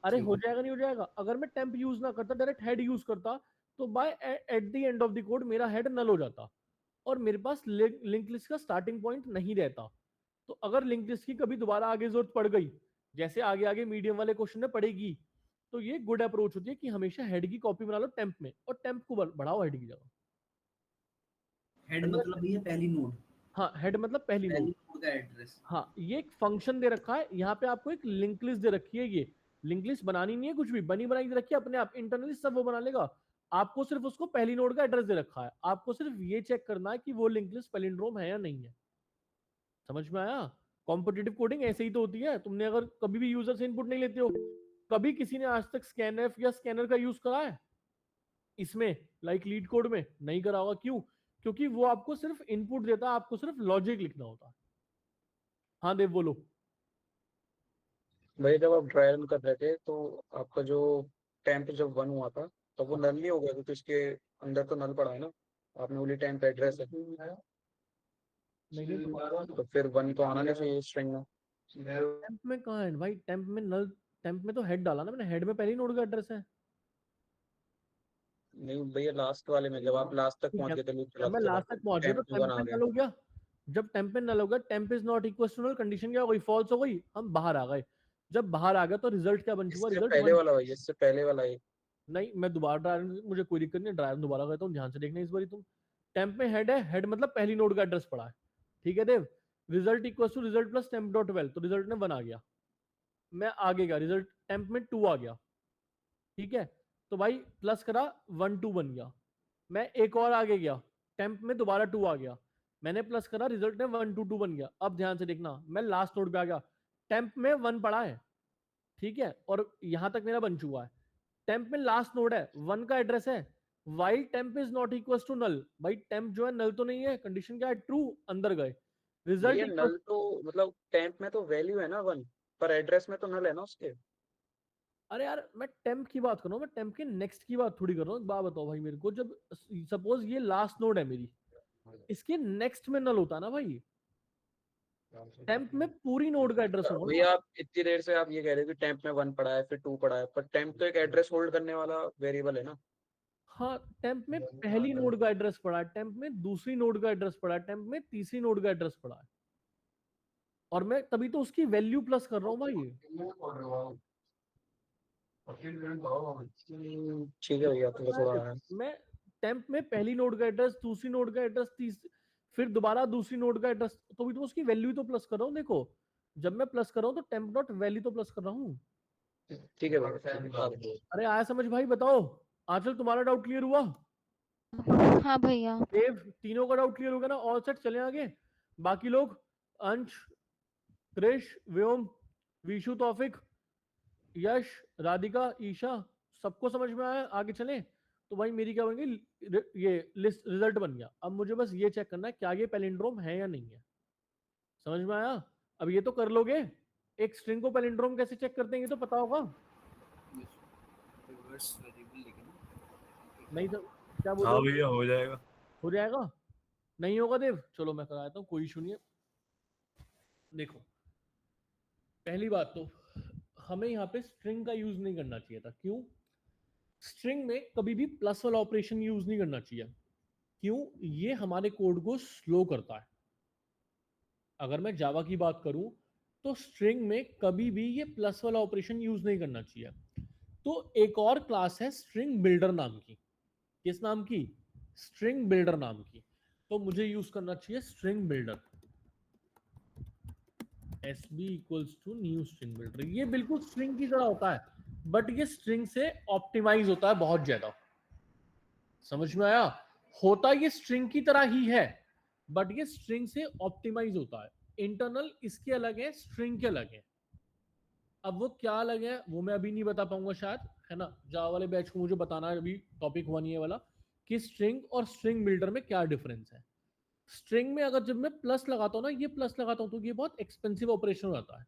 अरे ठीक हो है, जाएगा नहीं हो जाएगा, अगर मैं टेम्प यूज ना करता, डायरेक्ट हेड यूज करता, तो by at the end of the code मेरा हेड नल हो जाता और मेरे पास लिंक लिस्ट का स्टार्टिंग पॉइंट नहीं रहता। तो अगर लिंक लिस्ट की कभी दोबारा आगे जरूरत पड़ गई, जैसे आगे आगे मीडियम वाले क्वेश्चन में पड़ेगी, तो ये गुड अप्रोच होती है कि हमेशा हेड की कॉपी बना लो टेम्प में और टेम्प को बढ़ाओ हेड की जगह। हेड मतलब भैया पहली नोड, हाँ, हेड मतलब पहली नोड। पहली नोड का एड्रेस। हाँ, ये एक फंक्शन दे रखा है यहाँ पे, आपको एक लिंक लिस्ट दे रखी है। ये लिंक लिस्ट बनानी नहीं है, कुछ भी बनी बनाई दे रखी है, अपने आप इंटरनली सब वो बना लेगा। आपको सिर्फ उसको पहली नोड का एड्रेस दे रखा है, आपको सिर्फ ये चेक करना है कि वो लिंक लिस्ट पैलिंड्रोम है या नहीं है। समझ में आया? कॉम्पिटिटिव कोडिंग ऐसे ही तो होती है। तुमने अगर कभी भी यूजर से इनपुट नहीं लेते हो, कभी किसी ने आज तक स्कैनएफ या स्कैनर का यूज करा है इसमें, लाइक लीड कोड में? नहीं करा होगा। क्यों? क्योंकि वो आपको सिर्फ इनपुट देता है, आपको सिर्फ लॉजिक लिखना होता है। हाँ देव बोलो। भाई जब आप ट्रायल कर रहे थे तो आपका जो टेम्प जब 1 हुआ था तो वो नल नहीं हो गया, क्योंकि इसके अंदर तो नल पड़ा है ना, आपने बोली टेम्प एड्रेस है, तो फिर 1 तो आना नहीं चाहिए स्ट्रिंग में। टेम्प में कहाँ है भाई? टेम्प में नल, टेम्प में तो हेड डाला ना मैंने, हेड में पहले ही नोड का एड्रेस है। नहीं भैया, लास्ट वाले में जब आप लास्ट तक ठीक पहुंच है, गए थे लूप जब मैं चलाते लास्ट तक पहुंच गया तो टेम्प टेम्प 1 आ में गया। नल हो गया। जब टेम्प में नल होगा, temp is not equal to null, condition क्या हो गई? फॉल्स हो गई, हम बाहर आ गए। जब बाहर आ गया तो रिजल्ट क्या बन चुका? इससे रिजल्ट पहले 1। वाला भैया, इससे पहले वाला एक। नहीं, मैं दोबारा ड्राइव, मुझे कोई दिक्कत नहीं, ड्राइव दोबारा करता हूँ, ध्यान से देखना इस बारी तुम। टेम्प में हेड है, हेड मतलब पहली नोड का एड्रेस पड़ा है, ठीक है Dev. Result equal to result plus temp dot val, तो रिजल्ट में 1 आ गया। मैं आगे गया, रिजल्ट टेम्प में 2 आ गया, ठीक है। तो भाई प्लस करा, 1 2 बन गया। मैं एक और आगे गया, टेम्प में दोबारा 2 आ गया, मैंने प्लस करा, रिजल्ट में 1 2 2 बन गया। अब ध्यान से देखना, मैं लास्ट नोड पे आ गया, टेम्प में 1 पड़ा है, ठीक है, और यहां तक मेरा बन चुका है। टेम्प में लास्ट नोड है, 1 का एड्रेस है, while temp is not equal to null. भाई टेम्प जो है नल तो नहीं है, कंडीशन क्या है? ट्रू, अंदर गए। रिजल्ट भैया नल तो मतलब टेम्प में तो वैल्यू है ना 1, पर एड्रेस में तो नल है ना उसके। अरे यार मैं टेम्प की बात कर रहा हूँ, मैं टेम्प के नेक्स्ट की बात थोड़ी कर रहा हूँ। एक बात बताओ भाई मेरे को, जब सपोज ये लास्ट नोड है मेरी, इसके नेक्स्ट में नल होता ना भाई। टेम्प में पूरी नोड का एड्रेस होगा। भैया आप इतनी देर से आप ये कह रहे हो कि टेम्प में 1 पड़ा है फिर 2 पड़ा है, पर टेम्प तो एक एड्रेस होल्ड करने वाला वेरिएबल है ना। हाँ, टेम्प में पहली नोड का एड्रेस पड़ा है, टेम्प में दूसरी नोड का एड्रेस पड़ा है, टेम्प में तीसरी नोड का एड्रेस पड़ा है, और मैं तभी तो उसकी वैल्यू प्लस कर रहा हूँ भाई। ठीक है भैया, तो थोड़ा मैं टेम्प में पहली नोड का एड्रेस, दूसरी नोड का एड्रेस, फिर दोबारा दूसरी नोड का एड्रेस, तो भी तो उसकी वैल्यू तो प्लस कर रहा हूँ। देखो जब मैं प्लस कर रहा हूँ तो टेम्प डॉट वैल्यू तो प्लस कर रहा हूँ। ठीक है भैया। अरे आया समझ भाई? बताओ आंचल, तुम्हारा डाउट क्लियर हुआ? हाँ भैया। देव, तीनों का डाउट क्लियर हो गया ना? ऑल सेट, चले आगे। बाकी लोग, अंश, क्रिश, व्योम, विशु, तौफिक, यश, राधिका, ईशा, सबको समझ में आया? आगे चलें। तो भाई मेरी क्या बन गई? ये लिस्ट रिजल्ट बन गया। अब मुझे बस ये चेक करना है क्या ये पैलिंड्रोम है या नहीं है। समझ में आया? अब ये तो कर लोगे, एक स्ट्रिंग को पैलिंड्रोम कैसे चेक करते हैं ये तो पता होगा। रिवर्स वेरिएबल लेकिन नहीं तो क्या बोल हाँ रहे हो? भैया हो जाएगा। हो जाएगा? नहीं होगा देव? चलो मैं कराता हूँ, कोई इशू नहीं है। देखो पहली बात तो हमें यहाँ पे स्ट्रिंग का यूज नहीं करना चाहिए था। क्यों? स्ट्रिंग में कभी भी प्लस वाला ऑपरेशन यूज नहीं करना चाहिए। क्यों? ये हमारे कोड को स्लो करता है। अगर मैं जावा की बात करूं तो स्ट्रिंग में कभी भी ये प्लस वाला ऑपरेशन यूज नहीं करना चाहिए। तो एक और क्लास है स्ट्रिंग बिल्डर नाम की। किस नाम की? स्ट्रिंग बिल्डर नाम की। तो मुझे यूज करना चाहिए string builder, SB equals to new string builder. ये बिल्कुल स्ट्रिंग की तरह होता है, बट ये स्ट्रिंग से ऑप्टिमाइज होता है बहुत ज्यादा। समझ में आया? होता ये स्ट्रिंग की तरह ही है, बट ये स्ट्रिंग से ऑप्टिमाइज होता है। इंटरनल इसके अलग है, स्ट्रिंग के अलग है। अब वो क्या अलग है वो मैं अभी नहीं बता पाऊंगा शायद, है ना। जावा वाले बैच को मुझे बताना है, अभी टॉपिक 1 ये वाला, कि स्ट्रिंग और स्ट्रिंग बिल्डर में क्या डिफरेंस है। स्ट्रिंग में अगर जब मैं प्लस लगाता हूँ ना, ये प्लस लगाता हूँ, तो ये बहुत एक्सपेंसिव ऑपरेशन हो जाता है।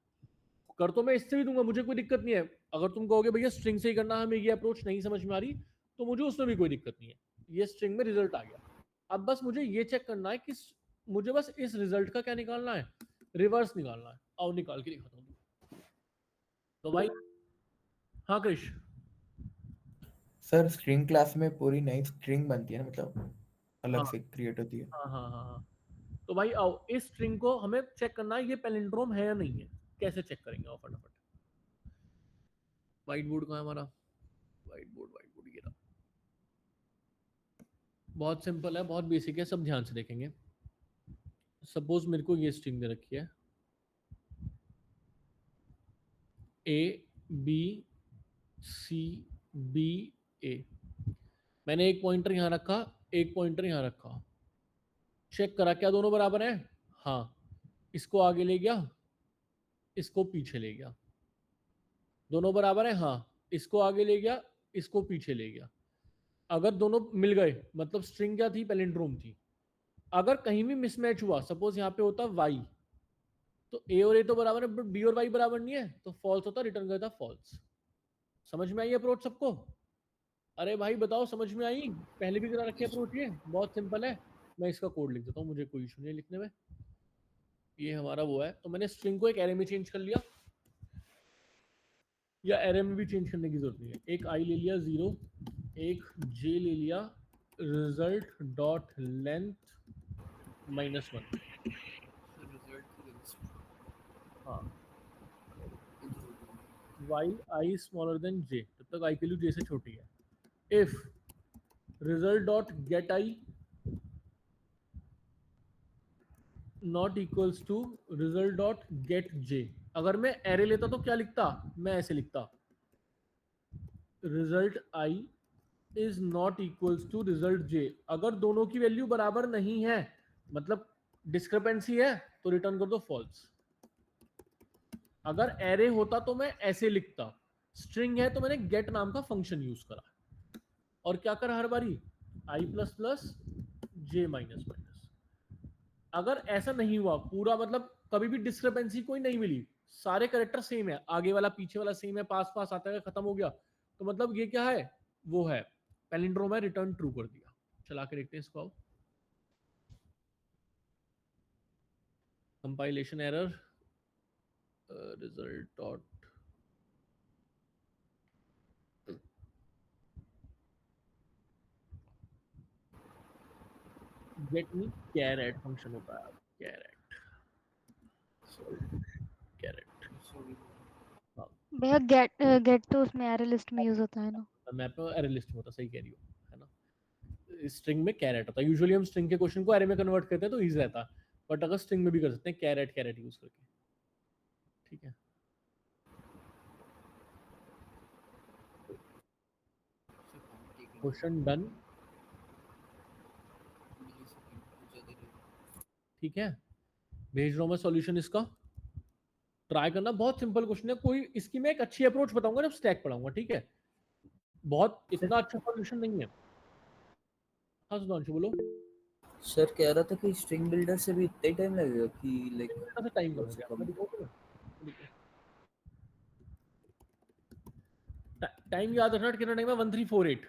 कर तो मैं इससे भी दूंगा, मुझे कोई दिक्कत नहीं है। अगर तुम कहोगे भैया स्ट्रिंग से ही करना, हमें ये अप्रोच नहीं समझ में आ रही, तो मुझे उसमें भी कोई दिक्कत नहीं है। ये स्ट्रिंग में रिजल्ट आ गया। अब बस मुझे ये चेक करना है कि मुझे बस इस रिजल्ट का क्या निकालना है, रिवर्स निकालना है। आओ निकाल के दिखाता हूँ। तो भाई हाँ कृष, सर स्ट्रिंग क्लास में पूरी नई स्ट्रिंग बनती है ना, मतलब अलग हाँ से क्रिएट होती है। हाँ। तो भाई आओ, इस स्ट्रिंग को हमें चेक करना है ये पैलिंड्रोम है या नहीं है। कैसे चेक करेंगे? आओ फटाफट। व्हाइट बोर्ड कहाँ है हमारा? व्हाइट बोर्ड ये रहा। बहुत सिंपल है, बहुत बेसिक है, सब ध्यान से देखेंगे। सपोज मेरे को ये स्ट्रिंग दे रखी है ABCBA। मैंने एक पॉइंटर यहां रखा, एक पॉइंटर यहां रखा, चेक करा क्या दोनों बराबर हैं? हाँ। इसको आगे ले गया, इसको पीछे ले गया। दोनों बराबर है, हाँ, इसको आगे ले गया, इसको पीछे ले गया। अगर दोनों मिल गए मतलब स्ट्रिंग क्या थी, पैलिंड्रोम थी। अगर कहीं भी मिसमैच हुआ, सपोज यहाँ पे होता y, तो a और a तो बराबर है, बट b और y बराबर नहीं है, तो फॉल्स होता, रिटर्न करता फॉल्स। समझ में आई अप्रोच सबको? अरे भाई बताओ, समझ में आई? पहले भी करा रखी है अप्रोच, ये बहुत सिंपल है। मैं इसका कोड लिख देता हूँ, मुझे कोई इशू नहीं है लिखने में। ये हमारा वो है, तो मैंने स्ट्रिंग को एक एरे में चेंज कर लिया, या एरे में भी चेंज करने की जरूरत नहीं है। एक i ले लिया 0, एक j ले लिया, रिजल्ट डॉट लेंथ -1। हाँ, while I smaller than j, जब तक i की वैल्यू j से छोटी है। if result dot get I not equals to result dot get j, अगर मैं एरे लेता तो क्या लिखता, मैं ऐसे लिखता, result I is not equals to result j। अगर दोनों की वैल्यू बराबर नहीं है, मतलब डिस्क्रिपेंसी है, तो रिटर्न कर दो फॉल्स। अगर एरे होता तो मैं ऐसे लिखता, स्ट्रिंग है तो मैंने गेट नाम का फंक्शन यूज करा, और क्या करा हर बारी, i plus plus j minus minus. अगर ऐसा नहीं हुआ पूरा, मतलब कभी भी डिस्क्रिपेंसी कोई नहीं मिली, सारे कैरेक्टर सेम है, आगे वाला पीछे वाला सेम है, पास पास आता है, खत्म हो गया, तो मतलब ये क्या है, वो है पैलिंड्रोम है, रिटर्न ट्रू कर दिया। चला के देखते हैं इसको। आओ, compilation error, result dot get me caret function होता है, कैरेट कैरेट। भैया गेट तो उसमें एरे लिस्ट में यूज होता है ना। मैप में एरे लिस्ट में होता, सही कह रही हो, है ना। स्ट्रिंग में कैरेट होता है, यूजुअली हम स्ट्रिंग के क्वेश्चन को एरे में कन्वर्ट करते हैं तो इजी रहता है, बट अगर स्ट्रिंग में भी कर सकते हैं कैरेट कैरेट यूज करके, ठीक है। क्वेश्चन डन, ठीक है, भेज रहा हूं मैं सॉल्यूशन इसका, ट्राई करना। बहुत सिंपल क्वेश्चन है, कोई इसकी मैं एक अच्छी अप्रोच बताऊंगा जब स्टैक पढ़ाऊंगा, ठीक है। बहुत इतना अच्छा सॉल्यूशन नहीं है। हाँ सुधांशु बोलो। सर कह रहा था कि स्ट्रिंग बिल्डर से भी इतना ही टाइम लगेगा कि लाइक टाइम कम हो गया, मैं दिखाऊं तुम्हें? टाइम याद रखना कितना टाइम है, 1348।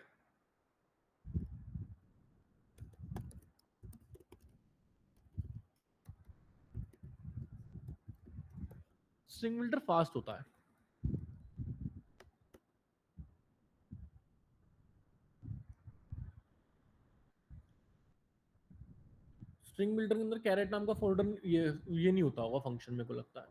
स्ट्रिंग बिल्डर फास्ट होता है। स्ट्रिंग बिल्डर के अंदर कैरेट नाम का फोल्डर ये नहीं होता होगा फंक्शन, मेरे को लगता है।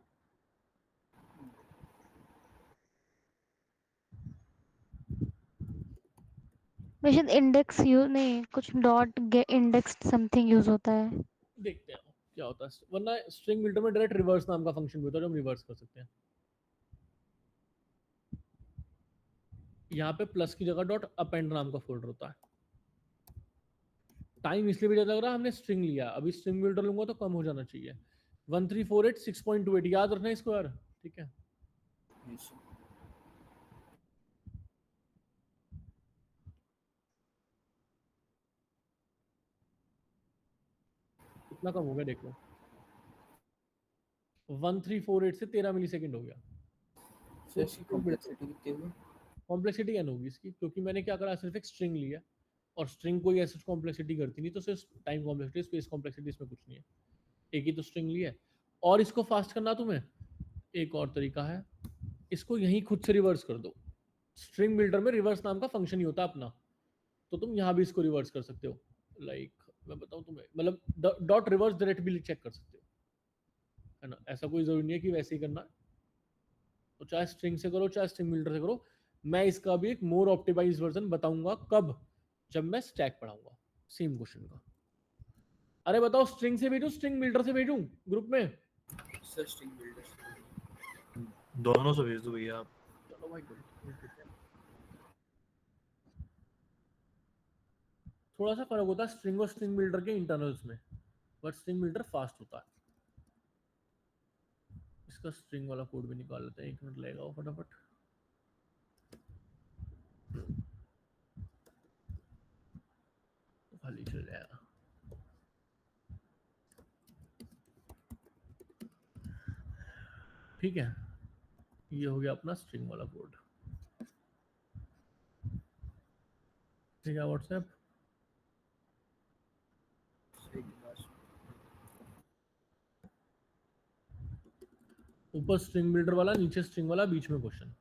शायद इंडेक्स यूज नहीं, कुछ डॉट इंडेक्स समथिंग यूज होता है। देखते हैं क्या होता है, वरना स्ट्रिंग बिल्डर में डायरेक्ट रिवर्स नाम का फंक्शन भी होता है जो हम रिवर्स कर सकते हैं। यहाँ पे प्लस की जगह डॉट अपेंड नाम का फोल्डर होता है। टाइम इसलिए भी ज्यादा लग रहा है, हमने स्ट्रिंग लिया, अभी स्ट्रिंग बिल्डर लूंगा तो कम हो जाना चाहिए। 1348 6.28 याद रखना इसको यार, ठीक है। कितना कम हो गया देख लो, 1348 से 13 मिली सेकेंड हो गया। कॉम्प्लेक्सिटी एन होगी इसकी, क्योंकि मैंने क्या करा, सिर्फ एक स्ट्रिंग लिया, और स्ट्रिंग कोई ऐसी कॉम्प्लेक्सिटी करती नहीं, तो सिर्फ टाइम कॉम्प्लेक्सिटी, स्पेस कॉम्प्लेक्सिटी इसमें कुछ नहीं है, एक ही तो स्ट्रिंग लिया। और इसको फास्ट करना तुम्हें एक और तरीका है, इसको यहीं खुद से रिवर्स कर दो। स्ट्रिंग बिल्डर में रिवर्स नाम का फंक्शन ही होता है अपना, तो तुम यहाँ भी इसको रिवर्स कर सकते हो। लाइक मैं बताऊँ तुम्हें, मतलब डॉट रिवर्स डायरेक्ट भी चेक कर सकते हो, है ना। ऐसा कोई जरूरी नहीं है कि वैसे ही करना है, तो चाहे स्ट्रिंग से करो चाहे स्ट्रिंग बिल्डर से करो। मैं इसका भी एक मोर ऑप्टिमाइज्ड वर्जन बताऊंगा, कब, जब मैं स्टैक पढ़ाऊंगा सेम क्वेश्चन का। अरे बताओ, स्ट्रिंग से भेजूं स्ट्रिंग बिल्डर से भेजूं ग्रुप में? सर स्ट्रिंग बिल्डर दोनों से भेज दो भैया आप। चलो भाई, थोड़ा सा फर्क होता है स्ट्रिंग और स्ट्रिंग बिल्डर के इंटरनल्स में, बट स्ट्रिंग बिल्डर फास्ट होता है। इसका स्ट्रिंग वाला कोड भी निकाल लेते हैं, 1 मिनट लगेगा फटाफट। खाली चल जाएगा। ठीक है, ये हो गया अपना स्ट्रिंग वाला कोड। ठीक है, व्हाट्सएप ऊपर स्ट्रिंग बिल्डर वाला, नीचे स्ट्रिंग वाला, बीच में क्वेश्चन।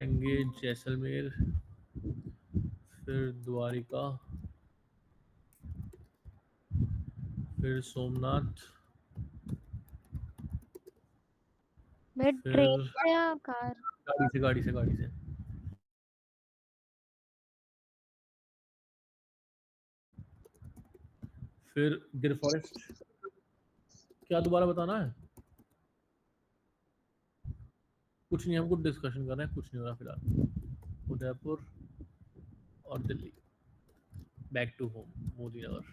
एंगेज जैसलमेर, फिर द्वारिका, फिर सोमनाथ, मैं फिर ट्रेन या कार? गाड़ी से फिर गिर फॉरेस्ट। क्या दोबारा बताना है? कुछ नहीं, हम कुछ डिस्कशन कर रहे हैं, कुछ नहीं हो रहा फिलहाल। उदयपुर और Delhi, back to home, Modi Nagar.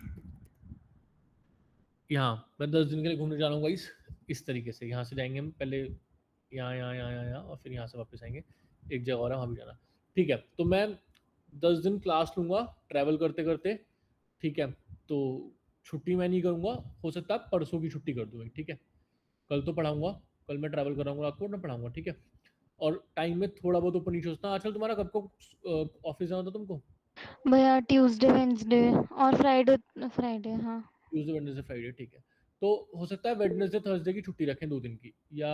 यहाँ मैं 10 दिन के लिए घूमने जा रहा हूँ गाइस, इस तरीके से। यहाँ से जाएंगे हम पहले यहाँ और फिर यहाँ से वापस आएंगे। एक जगह और है, वहाँ भी जाना। ठीक है, तो मैं 10 दिन क्लास लूँगा ट्रैवल करते करते। ठीक है, तो छुट्टी मैं नहीं करूँगा, हो सकता है परसों की छुट्टी कर दूँ। ठीक है, कल तो पढ़ाऊँगा, कल मैं ट्रैवल कर रहा हूँ, रात को ना पढ़ाऊँगा। ठीक है, और टाइम में थोड़ा बहुत ऊपर नीचे होता है। आजकल तुम्हारा कब को ऑफिस जाना था तुमको? भैया ट्यूसडे वेंसडे और फ्राइडे। फ्राइडे हाँ। Tuesday Wednesday Friday. ठीक है, तो हो सकता है वेडनेसडे थर्सडे की छुट्टी रखें 2 दिन की, या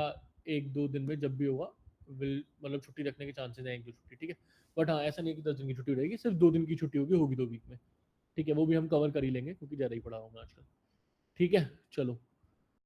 1-2 दिन में जब भी होगा विल मतलब छुट्टी रखने के चांसेस हैं, 1-2 छुट्टी। ठीक है, बट हाँ ऐसा नहीं है कि 10 दिन की छुट्टी रहेगी, सिर्फ 2 दिन की छुट्टी होगी 2 वीक में। ठीक है, वो भी हम कवर कर ही लेंगे क्योंकि ज़्यादा ही पढ़ा होगा आजकल। ठीक है, चलो